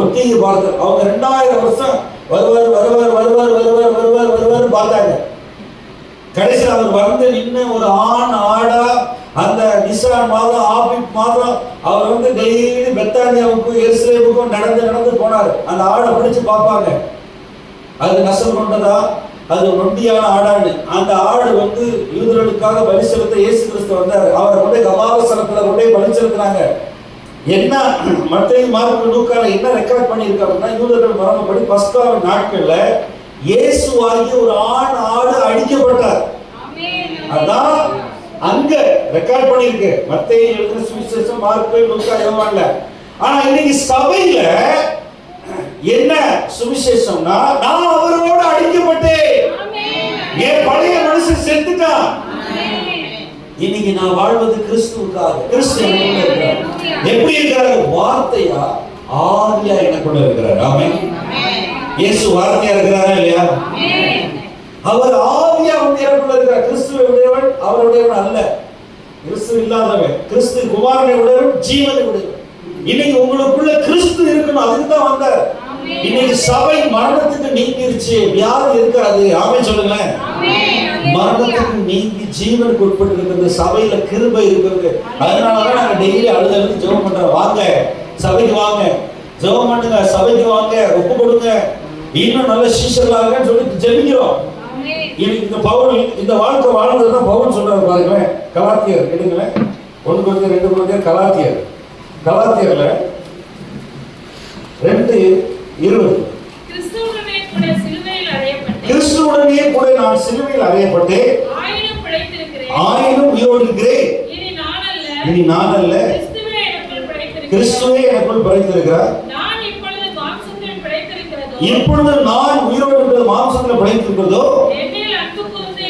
ஒத்திகை பார்த்தல். அவங்க 2000 வருஷம் வருவார் வருவார் வருவார் வருவார் வருவார் வருவார் பார்த்தாங்க. கடைசியில் அவர் வந்து நின்று ஒரு ஆண் ஆடா அந்த நிசான் மாதம் ஆபிப் மாதம் அவர் வந்து டெய்லி பெத்தானியாவுக்கும் எருசலேமுக்கும் நடந்து போனார். அந்த ஆடை பிடிச்சு பார்ப்பாங்க, அது நசல் கொண்டதா, அது நொண்டியான ஆடான்னு. அந்த ஆடு வந்து யூதர்களுக்காக பலி செலுத்த இயேசு கிறிஸ்து வந்தார். அவரை கொண்டே கபாலஸ்தலத்துல கொண்டே பலி செலுத்தினாங்க. என்ன மத்தேயு மார்க்கு லூக்கால என்ன ரெக்கார்ட் பண்ணியிருக்காங்கன்னா, யூதர்கள் மரபப்படி பஸ்காவின் நாட்கள்ல இயேசுவாகி ஒரு ஆண் ஆடு அடிக்கப்பட்டார். அதான் அங்க ரெக்கார்ட் பண்ணிருக்கு. மத்தேயு எழுதின சுவிசேஷம், மார்க்கு, லூக்கா, யோவான்ல. ஆனா இன்னைக்கு சபையில என்ன சுவிசேஷம்னா, நான் அவரோட அடிக்கப்பட்டேன், என் பழைய மனுஷன் செத்துட்டான், இன்னைக்கு நான் வாழ்வது கிறிஸ்துவுக்காக. கிறிஸ்து எனக்குள்ள இருக்கிறார். எப்படி இருக்கிறார்? வார்த்தையா ஆவியா எனக்குள்ள இருக்கிறார். ஆமென். இயேசு வார்த்தையா இருக்கிறாரா இல்லையா? அவர் ஆவியா எனக்குள்ள இருக்கிறார். கிறிஸ்துவை உடையவன் அவருடையவன் அல்ல, கிறிஸ்து இல்லாதவன். கிறிஸ்து குமாரனை உடையவன், ஜீவனை உடையவன். இன்னைக்கு உங்களுக்குள்ள கிறிஸ்து இருக்கணும், அதுக்கு தான் வந்தார். இன்னைக்கு சபை மரணத்துக்கு நீங்கிருச்சு, வியாதி இருக்காது. ஆமென் சொல்லுங்களேன். மரணத்துக்கு நீங்கி ஜீவனுக்கு உட்பட்டு இருக்கிறது. சபையில கிருபை இருக்கிறது. அதனாலதான் நாங்க டெய்லி அழுது ஜெபம் பண்றோம். வாங்க சபைக்கு வாங்க, ஜெபம் பண்ணுங்க, சபைக்கு வாங்க, ஒப்பு கொடுங்க, இன்னும் நல்ல சீஷர்களாகன்னு சொல்லி ஜெபிக்கிறோம். இந்த பவுல், இந்த வாழ்க்கை வாழ்ந்ததுதான் பவுல் சொல்றாரு பாருங்க. கலாத்தியர் எடுங்களேன், 1 கொரிந்தியர் 2 கொரிந்தியர், கலாத்தியர். கலாத்தியர்ல 2:20 கிறிஸ்துவுடனே கூட நான் சிலுவையில் அறையப்பட்டேன், ஆயினும் உயிரோடு இருக்கிறேன். இனி நான் அல்ல, கிறிஸ்துவே எனக்குள் பிழைத்திருக்கிறார். இப்பொழுது நான் உயிரோடு இருக்கிற மாம்சத்தில் பிழைத்திருக்கிறதோ, என்னில் அன்பு கூர்ந்து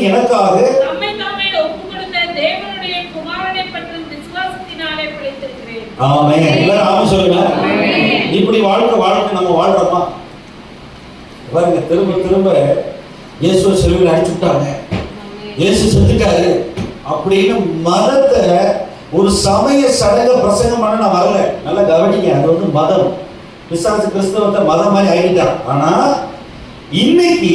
எனக்காக ஆமென். எல்லாரும் ஆமென் சொல்லுங்க. இப்படி வாழ்க்கை நம்ம வாழ்றோமா? பாருங்க, திரும்ப திரும்ப இயேசுவை சிலுவையில் அடிச்சுட்டாங்க, இயேசு செத்துட்டாரு அப்படின்னு மதத்தை ஒரு சமய சடங்க பிரசங்கம் பண்ண நான் வரல. நல்லா கவனிங்க, அது வந்து மதம். பிசாசு கிறிஸ்தவத்தை மதம் மாதிரி ஆகிட்டான். ஆனா இன்னைக்கு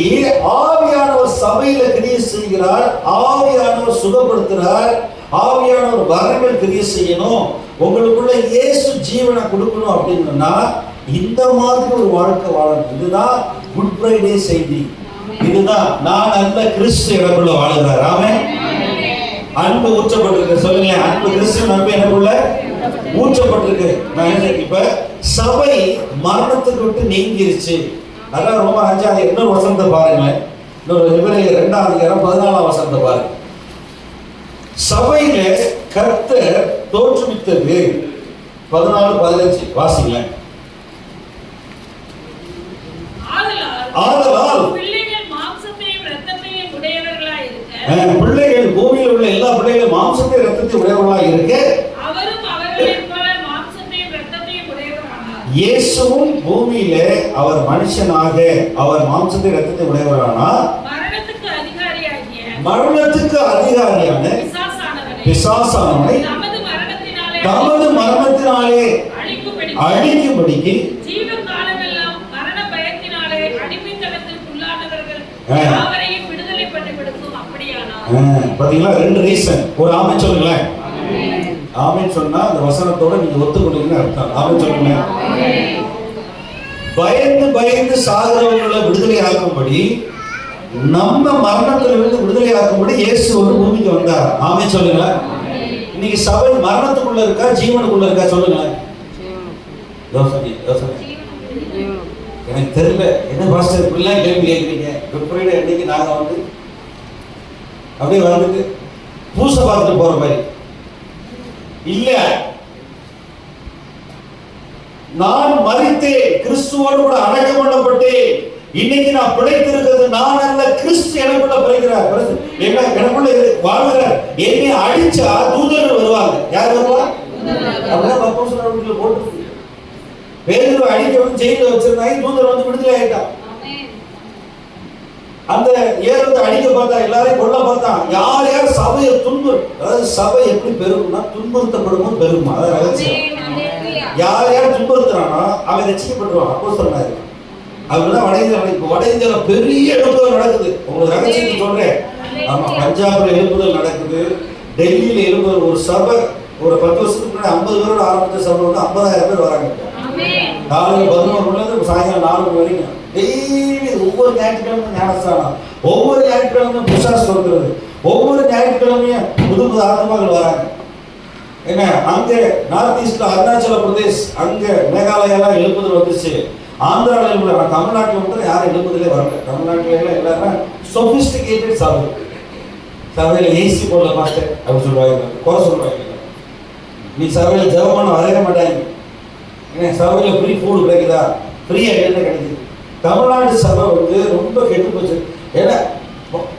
ஆவியானவர் சபையில கிரியை செய்கிறார், ஆவியானவர் சுகப்படுத்துறார், ஆவியானவர் வரங்கள் கிரியை செய்யணும், உங்களுக்குள்ள இயேசு ஜீவனை கொடுக்கணும் அப்படின்னா இந்த மாதிரி ஒரு வாழ்க்கை வாழணும். இதுதான் குட் ஃப்ரைடே செய்தி. இதுதான் நான் அல்ல, கிறிஸ்து எனக்குள்ள வாழுகிறார். ஆமென். அன்பு ஊற்றப்பட்டிருக்கு. சொல்லுங்க, அன்பு கிறிஸ்துவின் அன்பு எனக்குள்ள ஊற்றப்பட்டிருக்கு. இப்ப சபை மரணத்துக்கு விட்டு நீங்கிருச்சு. அதான் ரொம்ப 5ஆவது இன்னொரு வசனத்தை பாருங்களேன். இன்னொரு எபிரேயர் 2ஆம் அதிகாரம் 14ஆம் வசனத்தை பாருங்க. சபையில கர்த்தர் தோற்றுவித்தது 14-15 வாசிங்களேன். ஆதலால் பிள்ளைகள் பூமியில் உள்ள எல்லா பிள்ளைகளும் மாம்சத்தை இரத்தத்தை உடையவர்களாய் இருக்க இயேசுவும் பூமியில அவர் மனுஷனாக அவர் மாம்சத்தை இரத்தத்தை உடையவரானார். மரணத்துக்கு அதிகாரியான பிசாசானவனை தமது மரணத்தினாலே அழிக்கும்படிக்கு பாத்தீங்களா? 2 ரீசன். ஒரு ஆமென் சொல்லுங்களேன். ஆமென் சொன்னா அந்த வசனத்தோட நீங்க ஒத்துக்கொள்ளுங்கன்னு அர்த்தம். ஆமென் சொல்லுங்க. பயந்து பயந்து சாகிறவர்களை விடுதலை ஆக்கும்படி, நம்ம மரணத்திலிருந்து விடுதலை ஆக்கும்படி இயேசு வந்து பூமிக்கு வந்தார். ஆமென் சொல்லுங்க. இன்னைக்கு சபை மரணத்துக்குள்ள இருக்கா ஜீவனுக்குள்ள இருக்கா? சொல்லுங்க. யோசனை எனக்கு தெரியல. என்ன பாஸ்டர் இப்படிலாம் கேள்வி கேட்குறீங்க? குட் ஃப்ரைடே அன்னைக்கு நாங்க வந்து அப்படியே வந்துட்டு பூசை பார்த்துட்டு போற மாதிரி இல்ல. நான் மரித்தேன், கிறிஸ்துவோடு கூட அடக்கம் பண்ணப்பட்டேன். இன்னைக்கு நான் பிழைத்திருக்கிறது நான் அல்ல, கிறிஸ்து எனக்குள்ள பிழைக்கிறார். என்ன எனக்குள்ள வாழ்கிறார். என்னை அடிச்சா தூதர்கள் வருவாங்க. யார் வருவா? அப்படிதான் அப்போஸ்தலர் வீட்டுல போட்டு பேதுரு அடிக்க வந்து ஜெயில வச்சிருந்தாங்க. தூதர் வந்து விடுதலை ஆயிட்டான். அந்த ஏறத அடிக்க பார்த்தா, எல்லாரையும் கொல்ல பார்த்தா, யார் யார் சபையை அதாவது சபை எப்படி பெருகும்னா துன்புறுத்தப்படுமோ பெருகும். அதான் ரகசியம். யார் யார் துன்புறுத்துறானோ அவன் ரட்சிக்கப்பட்டுருவான். அப்போஸ்தலனாக இருக்கான். அதுதான் வட இந்தியால பெரிய எழுப்புதல் நடக்குது. உங்களுக்கு ரகசியத்தை சொல்றேன். ஆமா, பஞ்சாப்ல எழுப்புதல் நடக்குது, டெல்லியில எழுப்புதல். ஒரு சபை ஒரு 10 வருஷத்துக்கு முன்னாடி 50 பேரோட ஆரம்பிச்ச சபை வந்து 50,000 பேர் வராங்க. காலையில் 11 மணிலேருந்து சாயங்காலம் 4 மணி வரைக்கும் டெய்லி. ஒவ்வொரு ஞாயிற்றுக்கிழமை ஞானஸ்தானம், ஒவ்வொரு ஞாயிற்றுக்கிழமையும் புஷாஸ் கொடுக்கிறது, ஒவ்வொரு ஞாயிற்றுக்கிழமையும் புது புது ஆத்மாக்கள் வராங்க. என்ன அங்க நார்த் ஈஸ்ட்ல அருணாச்சல பிரதேஷ், அங்க மேகாலயெல்லாம் எழுப்புதல் வந்துச்சு. ஆந்திராவில் எழுப்புதல். தமிழ்நாட்டில் மட்டும் யாரும் எழுப்புதலே வரல. தமிழ்நாட்டில எல்லாரும் சொபிஸ்டிகேட்டட் சபையில் ஏசி போடல மாஸ்டர் அப்படின்னு சொல்லுவாங்க, குறை சொல்லுவாங்க. நீ சபையில் ஜெபம் பண்ண வரைய மாட்டாங்க. ஏன்னா சபையில் ஃப்ரீ ஃபுட் கிடைக்குதா? ஃப்ரீயாக என்ன கிடைக்குது? தமிழ்நாடு சபை வந்து ரொம்ப கெட்டு போச்சு. ஏன்னா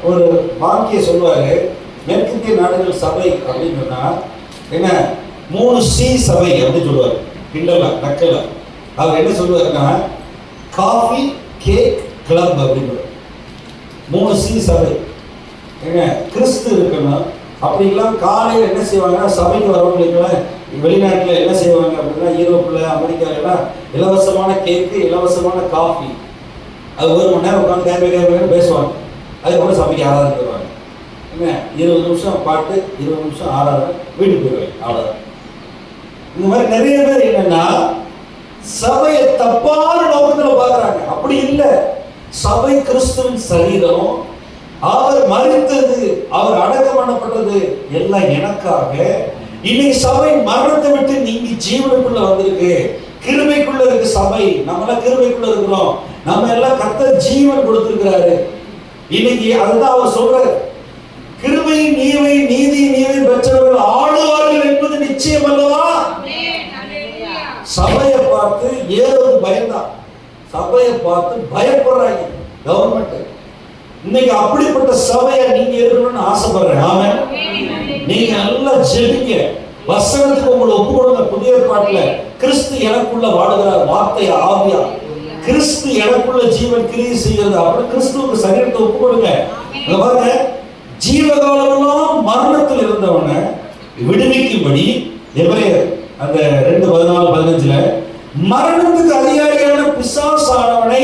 ஒரு வாக்கிய சொல்லுவாரு, மேற்கத்திய நாடுகள் சபை அப்படின்னு சொன்னா என்ன 3C சபை அப்படின்னு சொல்லுவார். கிண்டலா நக்கலா அவர் என்ன சொல்லுவாருன்னா காஃபி கேக் கிளப் அப்படின்னு 3C சபை. ஏங்க கிறிஸ்து இருக்கணும். அப்படிலாம் காலையில் என்ன செய்வாங்கன்னா சபைக்கு வரவங்களுக்குலாம் வெளிநாட்டில் என்ன செய்வாங்க அப்படின்னா யூரோப்பில் அமெரிக்காலாம் இலவசமான கேக்கு, இலவசமான காஃபி. அது 1 மணி நேரம் உட்காந்து கேட்க பேசுவாங்க. அதுக்கப்புறம் சபைக்கு ஆராதனை தருவாங்க. என்ன 20 நிமிஷம் பாட்டு, 20 நிமிஷம் ஆராதனை, வீட்டுக்கு போயிடுவாங்க. அவ்வளோதான். இந்த மாதிரி நிறைய பேர் என்னன்னா சபையை தப்பான நோக்கத்தில் பார்க்குறாங்க. அப்படி இல்லை. சபை கிறிஸ்துவின் சரீரம். அவர் மரித்தது, அவர் அடக்கம் பண்ணப்பட்டது எல்லாம் எனக்காக. இன்னைக்கு சபை மரணத்தை விட்டு நீங்க ஜீவனுக்குள்ள வந்திருக்கு. கிருபைக்குள்ள இருக்கு சபை. நம்ம எல்லாம் கிருபைக்குள்ள இருக்கிறோம். நம்ம எல்லாம் கர்த்தர் ஜீவன் கொடுத்திருக்கிறாரு. இன்னைக்கு அதுதான் அவர் சொல்றாரு, கிருபை நீவை நீதி நீவை பெற்றவர்கள் ஆளுவார்கள் என்பது நிச்சயம் அல்லவா? சபையை பார்த்து ஏதாவது பயந்தான். சபையை பார்த்து பயப்படுறாங்க கவர்மெண்ட். இன்னைக்கு அப்படிப்பட்ட சபையை நீங்க இருக்கணும்னு ஆசைப்படுறேன். ஆமென். நீங்க நல்லா ஜெபிங்க, வசனத்துக்கு உங்களை ஒப்பு கொடுங்க. புதிய ஏற்பாட்டுல கிறிஸ்து எனக்குள்ள வாழுகிறார், வார்த்தை ஆவியா. கிறிஸ்து எனக்குள்ள ஜீவன் கிரியை செய்கிறது. அப்படி கிறிஸ்துவுக்கு சரீரத்தை ஒப்பு கொடுங்க. பாருங்க, ஜீவகாலமெல்லாம் மரணத்தில் இருந்தவனை விடுவிக்கும்படி எபிரேயர் அந்த 2:14-15 மரணத்துக்கு அதிகாரியான பிசாசானவனை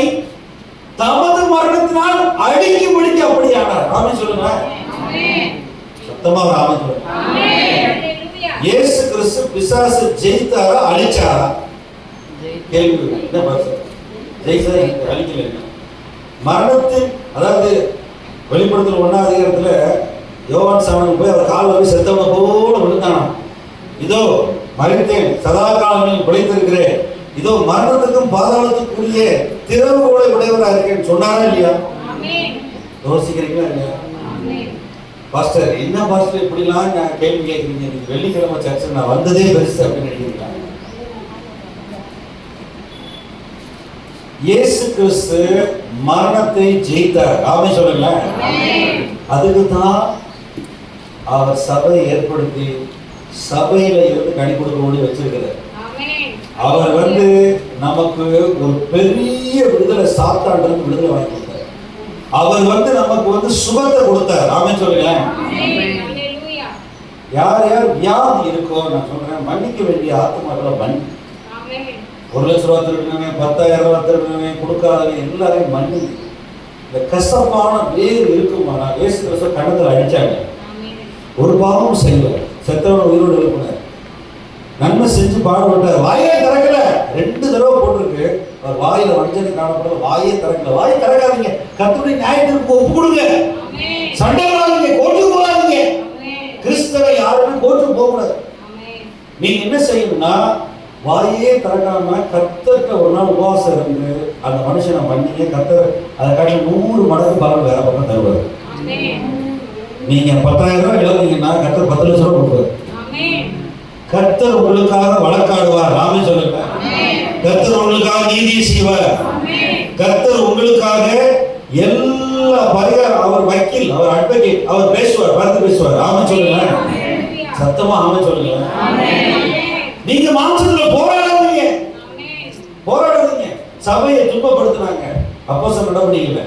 தமது மரணத்தினால் அழிக்கும்படிக்கு அப்படியானார். ஆமென் சொல்லுங்க. சத்தமா ஆமென் சொல்லுங்க. இயேசு கிறிஸ்து பிசாசு ஜெயித்தாரா அழிச்சாரா? கேள்வி என்ன பாருங்க. ஜெயிச்சாரா அழிக்கல. மரணத்தின் அதாவது வெளிப்படுத்தல் 1ஆம் அதிகாரத்துல யோவான் சாணன் போய் அவர் காலில் போய் செத்தவனை போல விழுந்தானா. இதோ மறித்தேன், சதா காலங்களில் பிழைத்திருக்கிறேன், இதோ மரணத்துக்கும் பாதாளத்துக்குரிய திறவுகோலை உடையவராக இருக்கேன்னு சொன்னாரா இல்லையா? யோசிக்கிறீங்களா இல்லையா? பாஸ்டர் என்ன பாஸ்டர் இப்படிலாம் நான் கேள்வி கேட்குறீங்க, நீங்க வெள்ளிக்கிழமை சர்ச்சை நான் வந்ததே பெருசு அப்படின்னு நினைக்கிறீங்களா? இயேசு கிறிஸ்து மரணத்தை ஜெயித்தார். ஆமென் சொல்லுங்க. அதுக்கு தான் அவர் சபையை ஏற்படுத்தி சபையில இருந்து கனி கொடுக்க வச்சிருக்கிறார். அவர் நமக்கு ஒரு பெரிய விடுதலை, சாத்தாண்டிலிருந்து விடுதலை வாங்கி கொடுத்தார். அவர் நமக்கு சுகத்தை கொடுத்தார். ஆமென் சொல்லுங்க. யார் யார் வியாதி இருக்கோ நான் சொல்றேன், மன்னிக்க வேண்டிய ஆத்மாக்களை மன்னி. 1 லட்சம் ரூபா திருடுனவன், 10,000 ரூபா திருடுனவன், கொடுக்காதவன் எல்லாரையும் மன்னி. இந்த கசப்பான வேறு இருக்குமானா இயேசு கிறிஸ்து கணத்தில் அடிச்சாங்க. ஒரு பாவமும் செய்யல, செத்தவன் உயிரோடு எழுப்பினார், நன்மை செஞ்சு பாடுபட்டார். வாயே திறக்கல, 2 தடவை போட்டிருக்கு. அவர் வாயில வஞ்சனை காணப்படல, வாயே திறக்கல. வாயை திறக்காதீங்க, கர்த்தருடைய நியாயத்திற்கு ஒப்பு கொடுங்க, சண்டை போடாதீங்க, கோர்ட்டுக்கு போகாதீங்க. கிறிஸ்தவை யாருமே கோர்ட்டுக்கு போக கூடாது. நீங்க என்ன செய்யணும்னா வாயே திறக்காம கர்த்தர்கிட்ட ஒரு நாள் உபவாசம் இருந்து அந்த மனுஷனை பண்ணீங்க, கர்த்தர் அதை காட்டி 100 மடங்கு பலன் வேற பக்கம் தருவார். நீங்க 10,000 ரூபாய் இழந்தீங்கன்னா கர்த்தர் 10 லட்சம் ரூபாய் கொடுப்பார். கர்த்தர் உங்களுக்காக வழக்காடுவார். ஆமென் சொல்லுங்க. கர்த்தர் உங்களுக்காக நீதி செய்வார். கர்த்தர் உங்களுக்காக எல்லா பரிகாரம், அவர் வக்கீல், அவர் அட்வொகேட், அவர் பேசுவார், பார்த்து பேசுவார். ஆமென் சொல்லுங்க. சத்தமா ஆமென் சொல்லுங்க. நீங்க மாம்சத்துல போராடாதீங்க, போராடாதீங்க. சபையை துன்பப்படுத்தினாங்க, அப்போஸ்தலர் நடவடிக்கையில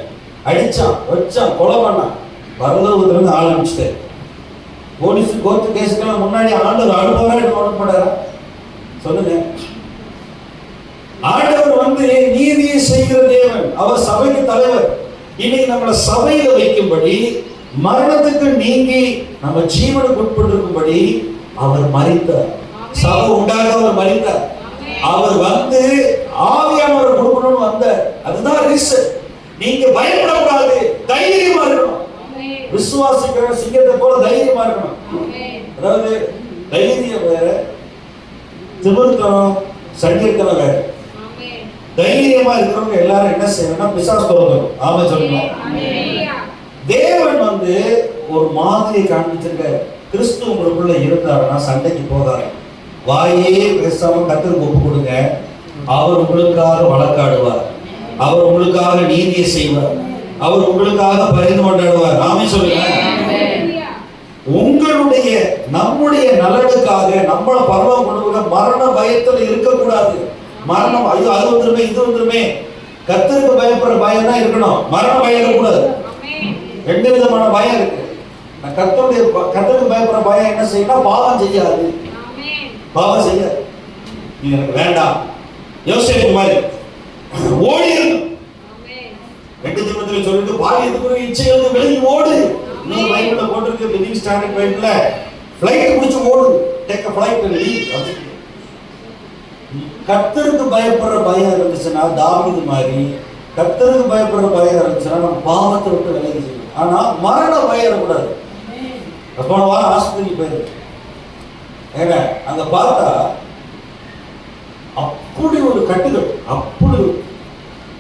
அடிச்சான், வச்சான், கொலை பண்ணான். பரலோகத்துல இருந்து ஆள் அனுப்பிச்சிட்டாரு. போலீஸ் கோர்ட்டு கேஸுக்கெல்லாம் முன்னாடி ஆண்டவர் அனுப்புவாரா அனுப்பப்படாரா சொல்லுங்க. ஆண்டவர் நீதியை செய்கிற தேவன், அவர் சபைக்கு தலைவர். இன்னைக்கு நம்மளை சபையில வைக்கும்படி, மரணத்துக்கு நீங்கி நம்ம ஜீவனுக்கு உட்பட்டிருக்கும்படி அவர் மரித்தார். சபை உண்டாக அவர் மரித்தார். அவர் ஆவியானவர் கொடுக்கணும்னு வந்தார். அதுதான் ரீசன். நீங்க பயப்படக்கூடாது, தைரியமா இருக்கணும். விசுவாசிக்கிற சிங்கத்தை போல தைரியமா இருக்கணும். அதாவது தைரியம் வேற, திமிர்த்தனம், சங்கீர்த்தனம் வேற. தைரியமா இருக்கிறவங்க எல்லாரும் என்ன செய்யணும்னா பிசாசு தோற்கணும். ஆமென் சொல்லுங்க. தேவன் ஒரு மாதிரியை காண்பிச்சிருக்காரு. கிறிஸ்து உங்களுக்குள்ள இருந்தாருன்னா சண்டைக்கு போகாரு. வாயே பேசாம கர்த்தருக்கு ஒப்பு கொடுங்க. அவர் உங்களுக்காக வழக்காடுவார், அவர் உங்களுக்காக நீதியை செய்வார், அவர் உங்களுக்காக பரிந்து கொண்டாடுவார். ஆமென் சொல்லுங்க. உங்களுடைய நம்முடைய நலனுக்காக நம்மள பரலோகம் கொண்டு போக மரண பயத்துல இருக்கக்கூடாது. மரணம் ஐயோ அது வந்துருமே இது வந்துருமே, கர்த்தருக்கு பயப்படுற பயம் தான் இருக்கணும், மரண பயம் இருக்கக்கூடாது. 2 விதமான பயம் இருக்கு. கர்த்தருக்கு பயப்படுற பயம் என்ன செய்யணும்? பாவம் செய்யாது, பாவம் செய்ய நீ எனக்கு வேண்டாம். யோசேப்பு மாதிரி ஓடி இருக்கும். 2 தீமோத்தேயுல சொல்லிட்டு பாலியத்துக்குரிய இச்சையிலிருந்து விலகி ஓடு. இன்னொரு பைபிள்ல போட்டிருக்கு, லிவிங் ஸ்டாண்டர்ட் பைபிள்ல ஃளைட் பிடிச்சு ஓடு, take a flight and leave. கர்த்தருக்கு பயப்படுற பயம் இருந்துச்சுன்னா தாவீது மாதிரி, கர்த்தருக்கு பயப்படுற பயம் இருந்துச்சுன்னா நம்ம பாவத்தை விட்டு விலகி செய்யணும். ஆனா மரண பயம் இருக்கக்கூடாது. போன வாரம் ஆஸ்பத்திரிக்கு போயிருக்கு, ஏங்க அங்க பார்த்தா அப்படி ஒரு கட்டுகள், அப்படி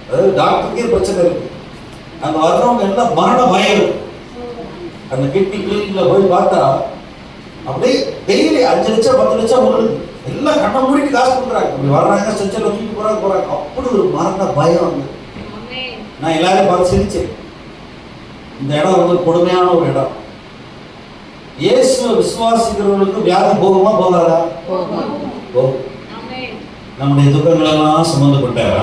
அதாவது டாக்டருக்கே பிரச்சனை இருக்கு. அங்க வர்றவங்க எல்லாம் மரண பயம் இருக்கு. அந்த கிட்னி கிளினிக்ல போய் பார்த்தா அப்படியே டெய்லி 5 லட்சம் 10 லட்சம் வருது. எல்லாம் கண்ணை மூடிட்டு காசு கொடுக்குறாங்க. அப்படி வர்றாங்க, ஸ்ட்ரெச்சர்ல தூக்கி போறாங்க. அப்படி ஒரு மரண பயம். நான் எல்லாரையும் பார்த்து சிரிச்சேன். இந்த இடம் கொடுமையான ஒரு இடம். இயேசுவை விசுவாசிக்கிறவர்களுக்கு வியாதி போகுமா போகாதா? போகும். நம்முடைய துக்கங்கள் எல்லாம் சுமந்து கொண்டார்.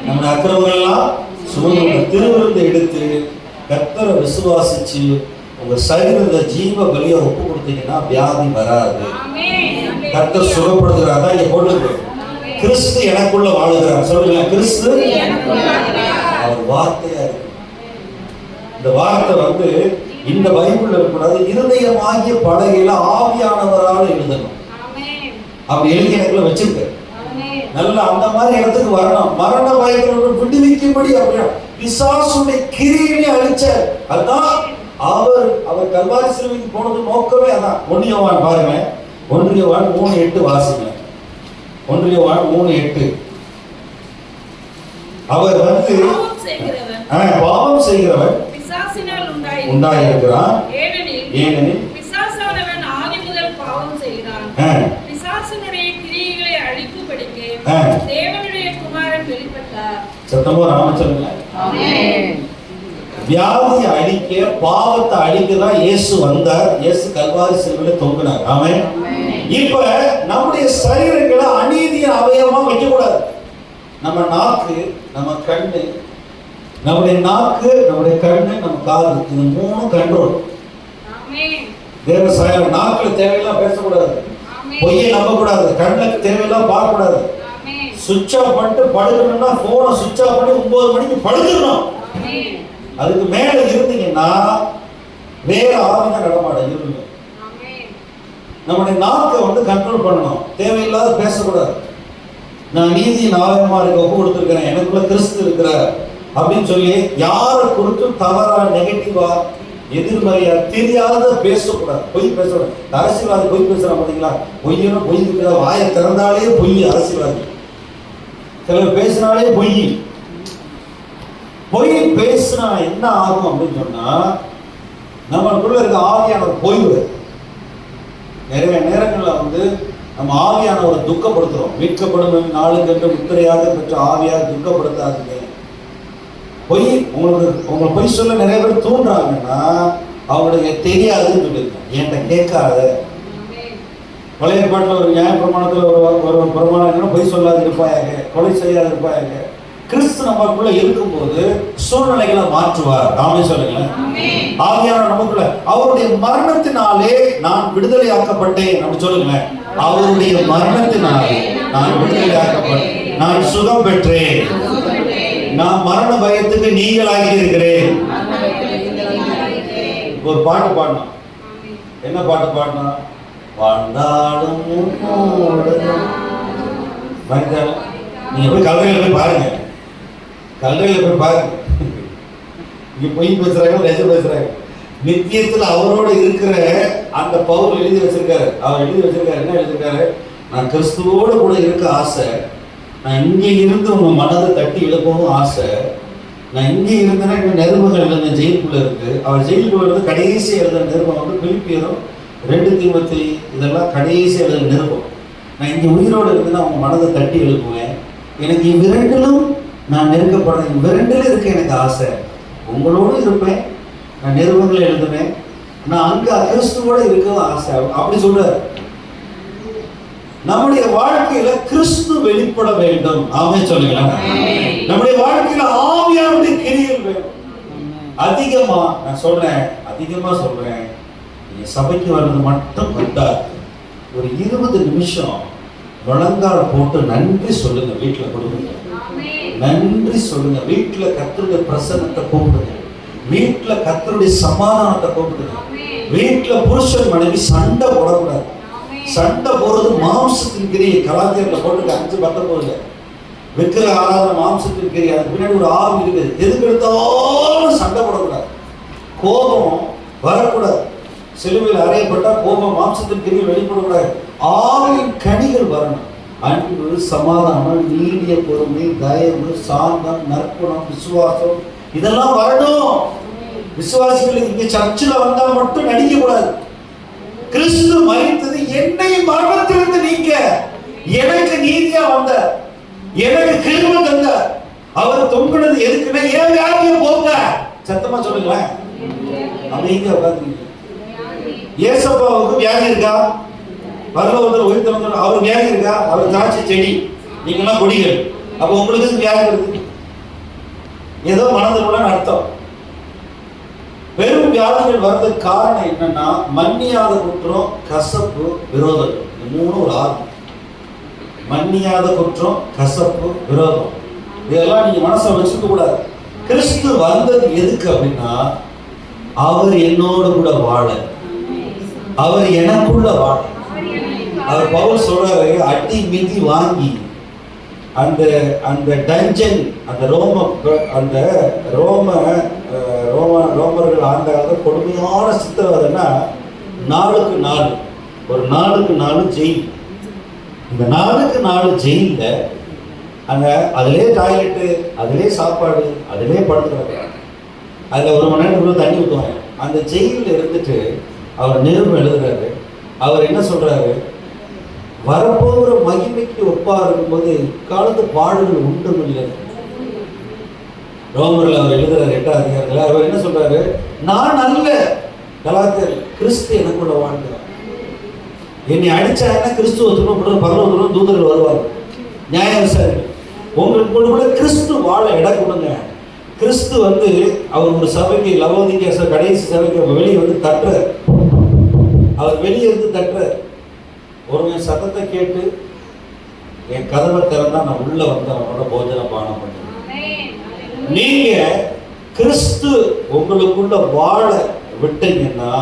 நம்முடைய அக்கிரமங்கள் எல்லாம் சுமந்து கொண்ட திருவிருந்தை எடுத்து கர்த்தரை விசுவாசிச்சு உங்க சரீரத்தை ஜீவ பலியை ஒப்பு கொடுத்தீங்கன்னா வியாதி வராது. கர்த்தர் சுகப்படுத்துகிறார். தான் இங்க போட்டு கிறிஸ்து எனக்குள்ள வாழுகிறார். சொல்லுங்க, கிறிஸ்து அவர் வார்த்தையா இருக்கு. இந்த வார்த்தை இந்த பைபிள் இருக்கக்கூடாது, இருதயமாகிய பலகையில ஆவியானவரால் எழுதணும். அப்படி எழுதி எனக்குள்ள வச்சிருக்க நல்லா அந்த மாதிரி இடத்துக்கு வரணும். மரண பயத்தில் விடுவிக்கும்படி அப்படியா பிசாசுடைய கிரியையை அழிச்ச. அதுதான் அவர் கல்வாரி சிலுவைக்கு போனது நோக்கமே அதான். 1 யோவான் பாருங்க, 1 யோவான் 3:8 வாசிங்க. 1 யோவான் 3:8. அவர் வந்து பாவம் செய்கிறவன் உண்டாயிருக்கிறான். ஏனெனில் பிசாசானவன் ஆதி முதல் பாவம் செய்கிறான். பிசாசினுடைய கிரியைகளை அழிக்கும்படிக்கு தேவனுடைய குமாரன் வெளிப்பட்டார். சத்தமா ராமச்சந்திரன். ஆமென். வியாதி அழிக்க, பாவத்தை அழிக்க தான் இயேசு வந்தார். இயேசு கல்வாரி சிலுவையில தொங்கினார். ஆமென். இப்ப நம்முடைய சரீரங்களை அநீதிய அவயவமா வைக்க கூடாது. நம்ம நாக்கு, நம்ம கண்ணு, நம்முடைய நாக்கு, நம்முடைய கண்ணு, நம்ம காது, இது 3 கண்ட்ரோல். தேவ சாயம். நாக்குல தேவையெல்லாம் பேசக்கூடாது, பொய்யை நம்பக்கூடாது, கண்ணுக்கு தேவையெல்லாம் பார்க்கக்கூடாது. சுவிட்ச் ஆஃப் பண்ணிட்டு படுக்கணும்னா போனை சுவிட்ச் ஆஃப் பண்ணி 9 மணிக்கு படுக்கணும். அதுக்கு மேல இருந்தீங்கன்னா வேற ஆவிதான் நடமாட இருங்க. நம்முடைய நாக்கை வந்து கண்ட்ரோல் பண்ணணும், தேவையில்லாத பேசக்கூடாது. நான் நீதியின் ஆலயமா இருக்க ஒப்பு கொடுத்துருக்கிறேன், எனக்குள்ள கிறிஸ்து இருக்கிறார் அப்படின்னு சொல்லி யாரை குறித்தும் தவறா, நெகட்டிவா, எதிர்மறையா, தெரியாத பேசக்கூடாது. பொய் பேசக்கூடாது. அரசியல்வாதி பொய் பேசுறான் பாத்தீங்களா? பொய்யனும் பொய் இருக்கிற வாயை திறந்தாலே பொய். அரசியல்வாதி சிலர் பேசினாலே பொய். பொய் பேசினா என்ன ஆகும் அப்படின்னு சொன்னா, நம்மளுக்குள்ள இருக்க ஆவியானவர் போய்வு. நிறைய நேரங்கள்ல வந்து நம்ம ஆவியானவரை துக்கப்படுத்துறோம். மீட்கப்படும் நாளுக்கென்று முத்திரையாக பெற்ற ஆவியாக துக்கப்படுத்தாதீங்க. பொய் உங்களை பொய் சொல்ல நிறைய பேர் தூண்டுறாங்கன்னா அவங்களுக்கு தெரியாதுன்னு சொல்லியிருக்கேன். என்கிட்ட கேட்காத. பழைய பாட்டில் ஒரு நியாய பிரமாணத்தில் ஒரு பிரமாணம் என்னன்னா, பொய் சொல்லாது இருப்பாயாக, கொலை செய்யாது இருப்பாயாக. கிறிஸ்து நமக்குள்ள இருக்கும்போது சூழ்நிலைகளை மாற்றுவார். நாமே சொல்லுங்களேன். ஆவியான நமக்குள்ள அவருடைய மரணத்தினாலே நான் விடுதலையாக்கப்பட்டேன் அப்படி சொல்லுங்களேன். அவருடைய மரணத்தினாலே நான் விடுதலையாக்கப்பட்டேன், நான் சுகம் பெற்றேன், நான் மரண பயத்துக்கு நீங்களாகி இருக்கிறேன். ஒரு பாட்டு பாடணும். என்ன பாட்டு பாடணும்? வாழ்ந்தாலும் நீங்க போய் கல்லறையில போய் பாருங்க. கல்லறையில போய் பாருங்க. இங்க பொய் பேசுறாங்க, நிஜம் பேசுறாங்க. நித்தியத்துல அவரோட இருக்கிற அந்த பவுல் எழுதி வச்சிருக்காரு. அவர் எழுதி வச்சிருக்காரு, என்ன எழுதிருக்காரு? நான் கிறிஸ்துவோட கூட இருக்க ஆசை, நான் இங்கே இருந்து உங்க மனதை தட்டி எழுப்பவும் ஆசை, நான் இங்கே இருந்தேன்னா இன்னும் நிருபங்கள் எழுதின ஜெயிலுக்குள்ள இருக்கு. அவர் ஜெயிலுக்குள்ள இருந்து கடைசி எழுதின நிருபம் வந்து பிலிப்பியரும் 2 தீமோத்தேயு இதெல்லாம் கடைசி எழுதின நிருபம். நான் இங்கே உயிரோடு இருந்தேன்னா உங்க மனதை தட்டி எழுப்புவேன். எனக்கு இவ்விரண்டிலும் நான் நெருக்கப்படுறேன், இவ்விரண்டிலும் இருக்க எனக்கு ஆசை. உங்களோடு இருப்பேன், நான் நிருபங்களை எழுதுவேன், நான் அங்க கிறிஸ்துவோட இருக்கவும் ஆசை அப்படி சொல்றாரு. நம்முடைய வாழ்க்கையில கிறிஸ்து வெளிப்பட வேண்டும். ஆமென் சொல்லுங்களேன். நம்முடைய வாழ்க்கையில ஆவியானவருடைய கிரியைகள் வேண்டும். அதிகமா நான் சொல்றேன், அதிகமா சொல்றேன், நீங்க சபைக்கு வர்றது மட்டும் வந்தார் ஒரு 20 நிமிஷம் முழங்கால் போட்டு நன்றி சொல்லுங்க. வீட்டுல கொடுங்க, நன்றி சொல்லுங்க. வீட்டுல கர்த்தருடைய பிரசன்னத்தை கூப்பிடுங்க. வீட்டுல கர்த்தருடைய சமாதானத்தை கூப்பிடுங்க. வீட்டுல புருஷன் மனைவி சண்டை போடக்கூடாது. சண்டை போறது மாம்சத்தின் கிரியை. கலாச்சாரத்துல போட்டு 5:19 விக்கிர ஆராதனை மாம்சத்தின் கிரியை. அதுக்கு பின்னாடி ஒரு ஆவி இருக்குது. எதுக்கு எடுத்தாலும் சண்டை போடக்கூடாது, கோபம் வரக்கூடாது. சிலுவையில் அறையப்பட்டா கோபம் மாம்சத்தின் கிரியை வெளிப்படக்கூடாது. ஆவியின் கனிகள் வரணும். அன்பு, சமாதானம், நீடிய பொறுமை, தயவு, சாந்தம், நற்குணம், விசுவாசம், இதெல்லாம் வரணும். விசுவாசிகள் இங்க சர்ச்சில் வந்தா மட்டும் நடிக்க கூடாது. கிறிஸ்து மரித்தது என்னை மரணத்திலிருந்து நீங்க எனக்கு நீதியா வந்த, எனக்கு கிருபை தந்த. அவர் தொங்குனது எதுக்குன்னா ஏன் வியாதியை போங்க. சத்தமா சொல்லுங்களேன். அமைதியா உட்கார்ந்து. ஏசப்பாவுக்கு வியாதி இருக்கா? பரலோகத்தில் உயிர் திறந்த அவர் வியாதி இருக்கா? அவர் திராட்சை செடி, நீங்கெல்லாம் கொடிகள். அப்ப உங்களுக்கு வியாதி வருது, ஏதோ மனதில் அர்த்தம். பெரும் வியாதிகள் வர்றதுக்கு காரணம் என்னன்னா, மன்னியாத குற்றம், கசப்பு, விரோதம். இந்த 3 ஒரு ஆகும். மன்னியாத குற்றம், கசப்பு, விரோதம், இதெல்லாம் நீங்க மனசை வச்சுக்க கூடாது. கிறிஸ்து வந்தது எதுக்கு அப்படின்னா, அவர் என்னோடு கூட வாழ, அவர் எனக்குள்ள வாழ. அவர் பவுல் சொல்றாரு, அடி மிதி வாங்கி அந்த அந்த டஞ்சன், அந்த ரோம ரோமர்கள் ஆண்ட காலத்தில் கொடுமையான சித்திரவதைன்னா நாளுக்கு நாள், ஒரு நாளுக்கு நாள் ஜெயில். இந்த நாளுக்கு நாள் ஜெயிலில் அங்கே அதிலே டாய்லெட்டு, அதிலே சாப்பாடு, அதிலே படுத்துக்கிறாங்க. அதில் 1 மணி நேரம் தண்ணி ஊற்றுவாங்க. அந்த ஜெயிலில் இருந்துட்டு அவர் நிருபம் எழுதுறாரு. அவர் என்ன சொல்றாரு? வரப்போகிற மகிமைக்கு ஒப்பா இருக்கும்போது காலத்து பாடுகள் உண்டு இல்லை. ரோமரில் அவர் எழுதுறாரு 8ஆம் அதிகாரத்தில். அவர் என்ன சொல்றாரு? நான் அல்ல, கலாத்தியர், கிறிஸ்து எனக்குள்ள வாழ்கிறார். என்னை அடிச்சாங்கன்னா கிறிஸ்துவ துன்பப்படுற பரலோகத்துடன் தூதர்கள் வருவாங்க, நியாய விசாரிக்க. உங்களுக்கு கூட கிறிஸ்து வாழ இடம் கொடுங்க. கிறிஸ்து அவர் ஒரு சபைக்கு, லவோதிக்கேய கடைசி சபைக்கு வெளியே தட்டுற, அவர் வெளியே இருந்து தட்டுற. ஒரு சத்தத்தை கேட்டு என் கதவை திறந்தா நான் உள்ள அவனோட போஜன பானம் பண்ணுவேன். நீங்க கிறிஸ்து உங்களுக்குள்ள வாழ விட்டீங்கன்னா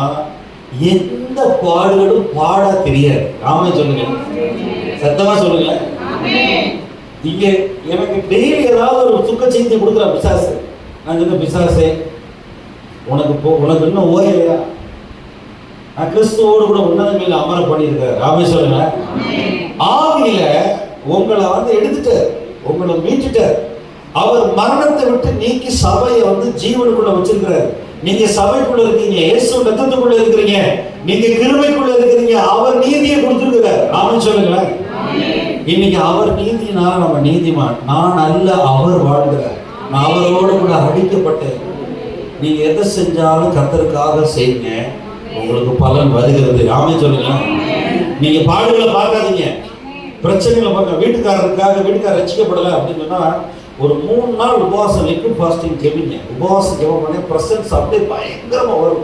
எந்த பாடுகளும் பாட தெரியாது. ஆமே சொல்லுங்க, சத்தமா சொல்லுங்க. இங்க எனக்கு டெய்லி ஏதாவது ஒரு துக்க செய்தி கொடுக்குற பிசாசு. நான் சொன்ன பிசாசே, உனக்கு இன்னும் ஓயலையா? நான் கிறிஸ்துவோடு கூட உன்னதங்களில் அமர பண்ணியிருக்காரு. ஆமே சொல்லுங்க. ஆவியில உங்களை எடுத்துட்டார், உங்களை மீட்டுட்டார். அவர் மரணத்தை விட்டு நீக்கி சபையை ஜீவனுக்குள்ள வச்சிருக்கிறார். நீங்க சபைக்குள்ள இருக்கீங்க, இயேசு ரத்தத்துக்குள்ள இருக்கிறீங்க, நீங்க கிருபைக்குள்ள இருக்கிறீங்க. அவர் நீதியை கொடுத்திருக்கிறார். ஆமென் சொல்லுங்களேன். இன்னைக்கு அவர் நீதினால நம்ம நீதிமான். நான் அல்ல, அவர் வாழ்கிறார். நான் அவரோடு கூட அடிக்கப்பட்டேன். நீங்க எதை செஞ்சாலும் கர்த்தருக்காக செய்யுங்க, உங்களுக்கு பலன் வருகிறது. ஆமென் சொல்லுங்களேன். நீங்க பாடுகளை பார்க்காதீங்க, பிரச்சனைகளை பார்க்க. வீட்டுக்காரர் ரட்சிக்கப்படலை அப்படின்னு சொன்னா ஒரு 3 நாள் உபவாசம், லிக்விட் ஃபாஸ்டிங் ஜெபிங்க. உபவாசம் ஜெபம் பண்ணி பிரசன்ஸ் அப்படியே பயங்கரமா வரும்.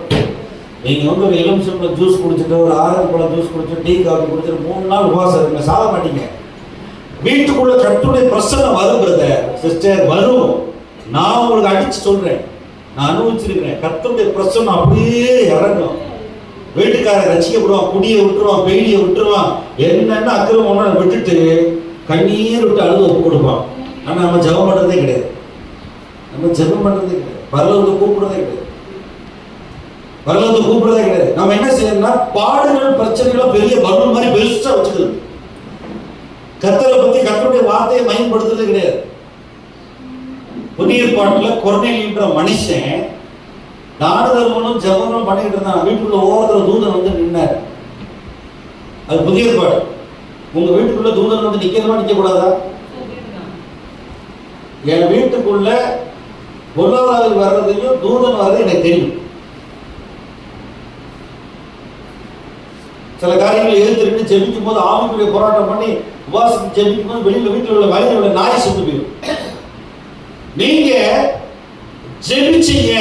நீங்க ஒரு எலுமிச்சம்பழம் ஜூஸ் குடிச்சிட்டு, ஒரு ஆரஞ்சு பழம் ஜூஸ் குடிச்சிட்டு, டீ காஃபி குடிச்சிட்டு 3 நாள் உபவாசம் இருங்க, சாக மாட்டீங்க. வீட்டுக்குள்ள கர்த்தருடைய பிரசன்னம் வரும் பிரதர், சிஸ்டர், வரும். நான் உங்களுக்கு அடிச்சு சொல்றேன், நான் அனுபவிச்சிருக்கிறேன். கர்த்தருடைய பிரசன்னம் அப்படியே இறங்கும். வீட்டுக்காரர் ரசிக்கப்படுவான், குடியை விட்டுருவான், பெயிலியை விட்டுருவான், என்னென்ன அக்கிரமம் விட்டுட்டு கண்ணீர் விட்டு அழுது ஒப்பு கொடுப்பான். ஆனா நம்ம ஜெபம் பண்றதே கிடையாது, பரலோகத்தை கூப்பிடுறதே கிடையாது. நம்ம என்ன செய்யணும்னா பாடுகள் பிரச்சனைகளும் பெரிய பலூன் மாதிரி பெருசா வச்சுக்கிறது. கர்த்தரை பத்தி, கர்த்தருடைய வார்த்தையை பயன்படுத்துறது கிடையாது. புதிய ஏற்பாட்டுல கொர்நேலியுன்ற மனுஷன் தான தர்மனும் ஜெபமும் பண்ணிட்டு இருந்தான். வீட்டுக்குள்ள ஓரத்துல தூதன் நின்னார். அது புதிய ஏற்பாடு. உங்க வீட்டுக்குள்ள தூதன் நிக்கணுமா நிக்க கூடாதா? என் வீட்டுக்குள்ள பொருளாதாரம் வர்றதையும் தூதன் வர்றது எனக்கு தெரியும். சில காரியங்களை எதிர்த்து ஜெபிக்கும் போது, ஆவிக்குரிய போராட்டம் பண்ணி உபவாசம் ஜெபிக்கும் போது வெளியில வீட்டில் உள்ள வயலில் உள்ள நாய் சுட்டு போயிடும். நீங்க ஜெபிச்சீங்க,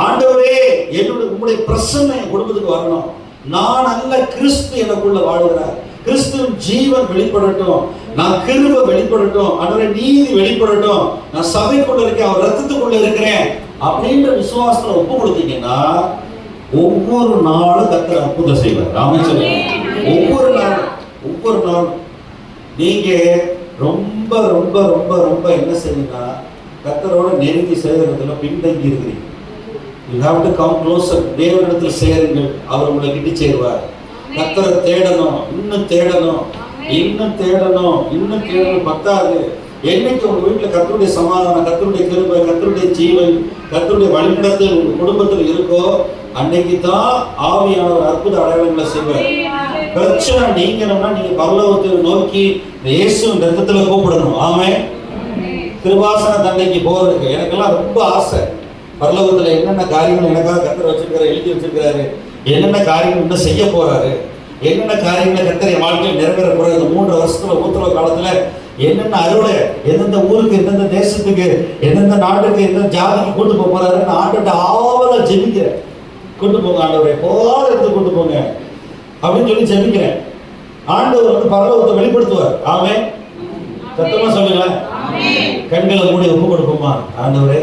ஆண்டவரே உங்களுடைய பிரசன்னம் என் குடும்பத்துக்கு வரணும், நான் அல்ல, கிறிஸ்து எனக்குள்ள வாழ்கிறார், கிறிஸ்துவின் ஜீவன் வெளிப்படட்டும், நான் கிருபை வெளிப்படட்டும், ஆண்டவரே நீதி வெளிப்படட்டும், நான் சபைக்குள்ள இருக்கேன், அவர் ரத்தத்துக்குள்ள இருக்கிறேன் அப்படின்ற விசுவாசத்துல ஒப்பு கொடுத்தீங்கன்னா ஒவ்வொரு நாளும் கர்த்தர் அற்புதம் செய்வார். ஆமென் சொல்லுங்க. ஒவ்வொரு நாளும் நீங்க ரொம்ப ரொம்ப ரொம்ப ரொம்ப என்ன செய்யுங்கன்னா கர்த்தரோட நெருங்கி சேர்கிறதுல பின்தங்கி இருக்கிறீங்க. You have to come closer. தேவனிடத்தில் சேருங்கள், அவர் உங்களை கிட்டி சேருவார். கர்த்தரை தேடணும், இன்னும் தேடணும், இன்னும் தேடணும், இன்னும் தேடணும். பத்தாது. என்னைக்கு உங்க வீட்டுல கர்த்தருடைய சமாதானம், கர்த்தருடைய கிருபை, கர்த்தருடைய ஜீவன், கர்த்தருடைய வழிநடத்தல் உங்க குடும்பத்தில் இருக்கோ, அன்னைக்கு தான் ஆவியானவர் அற்புத அடையாளங்களை செய்வார். பிரச்சனை நீங்கணும்னா நீங்க பரலோகத்தை நோக்கி இயேசுவின் ரத்தத்துல கூப்பிடணும். ஆமென். கிருபாசன தண்டைக்கு போறதுக்கு எனக்கெல்லாம் ரொம்ப ஆசை. பரலோகத்துல என்னென்ன காரியங்கள் எனக்காக கர்த்தர் வச்சிருக்காரு, எழுதி வச்சிருக்கிறாரு, என்னென்ன காரியங்கள் இன்னும் செய்ய போறாரு, என்னென்ன காரியங்களை கர்த்தர் என் வாழ்க்கையில் நிறைவேற போறாரு. இந்த 3 வருஷத்துல ஊத்துற காலத்துல என்னென்ன அறுவடை, எந்தெந்த ஊருக்கு, எந்தெந்த தேசத்துக்கு, எந்தெந்த நாட்டுக்கு, எந்தெந்த ஜாதிக்கு கூட்டு போக போறாருன்னு ஆண்டோட ஆவல ஜெபிக்கிறேன். கூட்டு போங்க ஆண்டவரை, போல எடுத்து கூட்டு போங்க அப்படின்னு சொல்லி ஜெபிக்கிறேன். ஆண்டவர் பரலோகத்தை வெளிப்படுத்துவார். ஆமென். சத்தமா சொல்லுங்க. கண்களை மூடி ஒப்பு கொடுப்போமா? ஆண்டவரே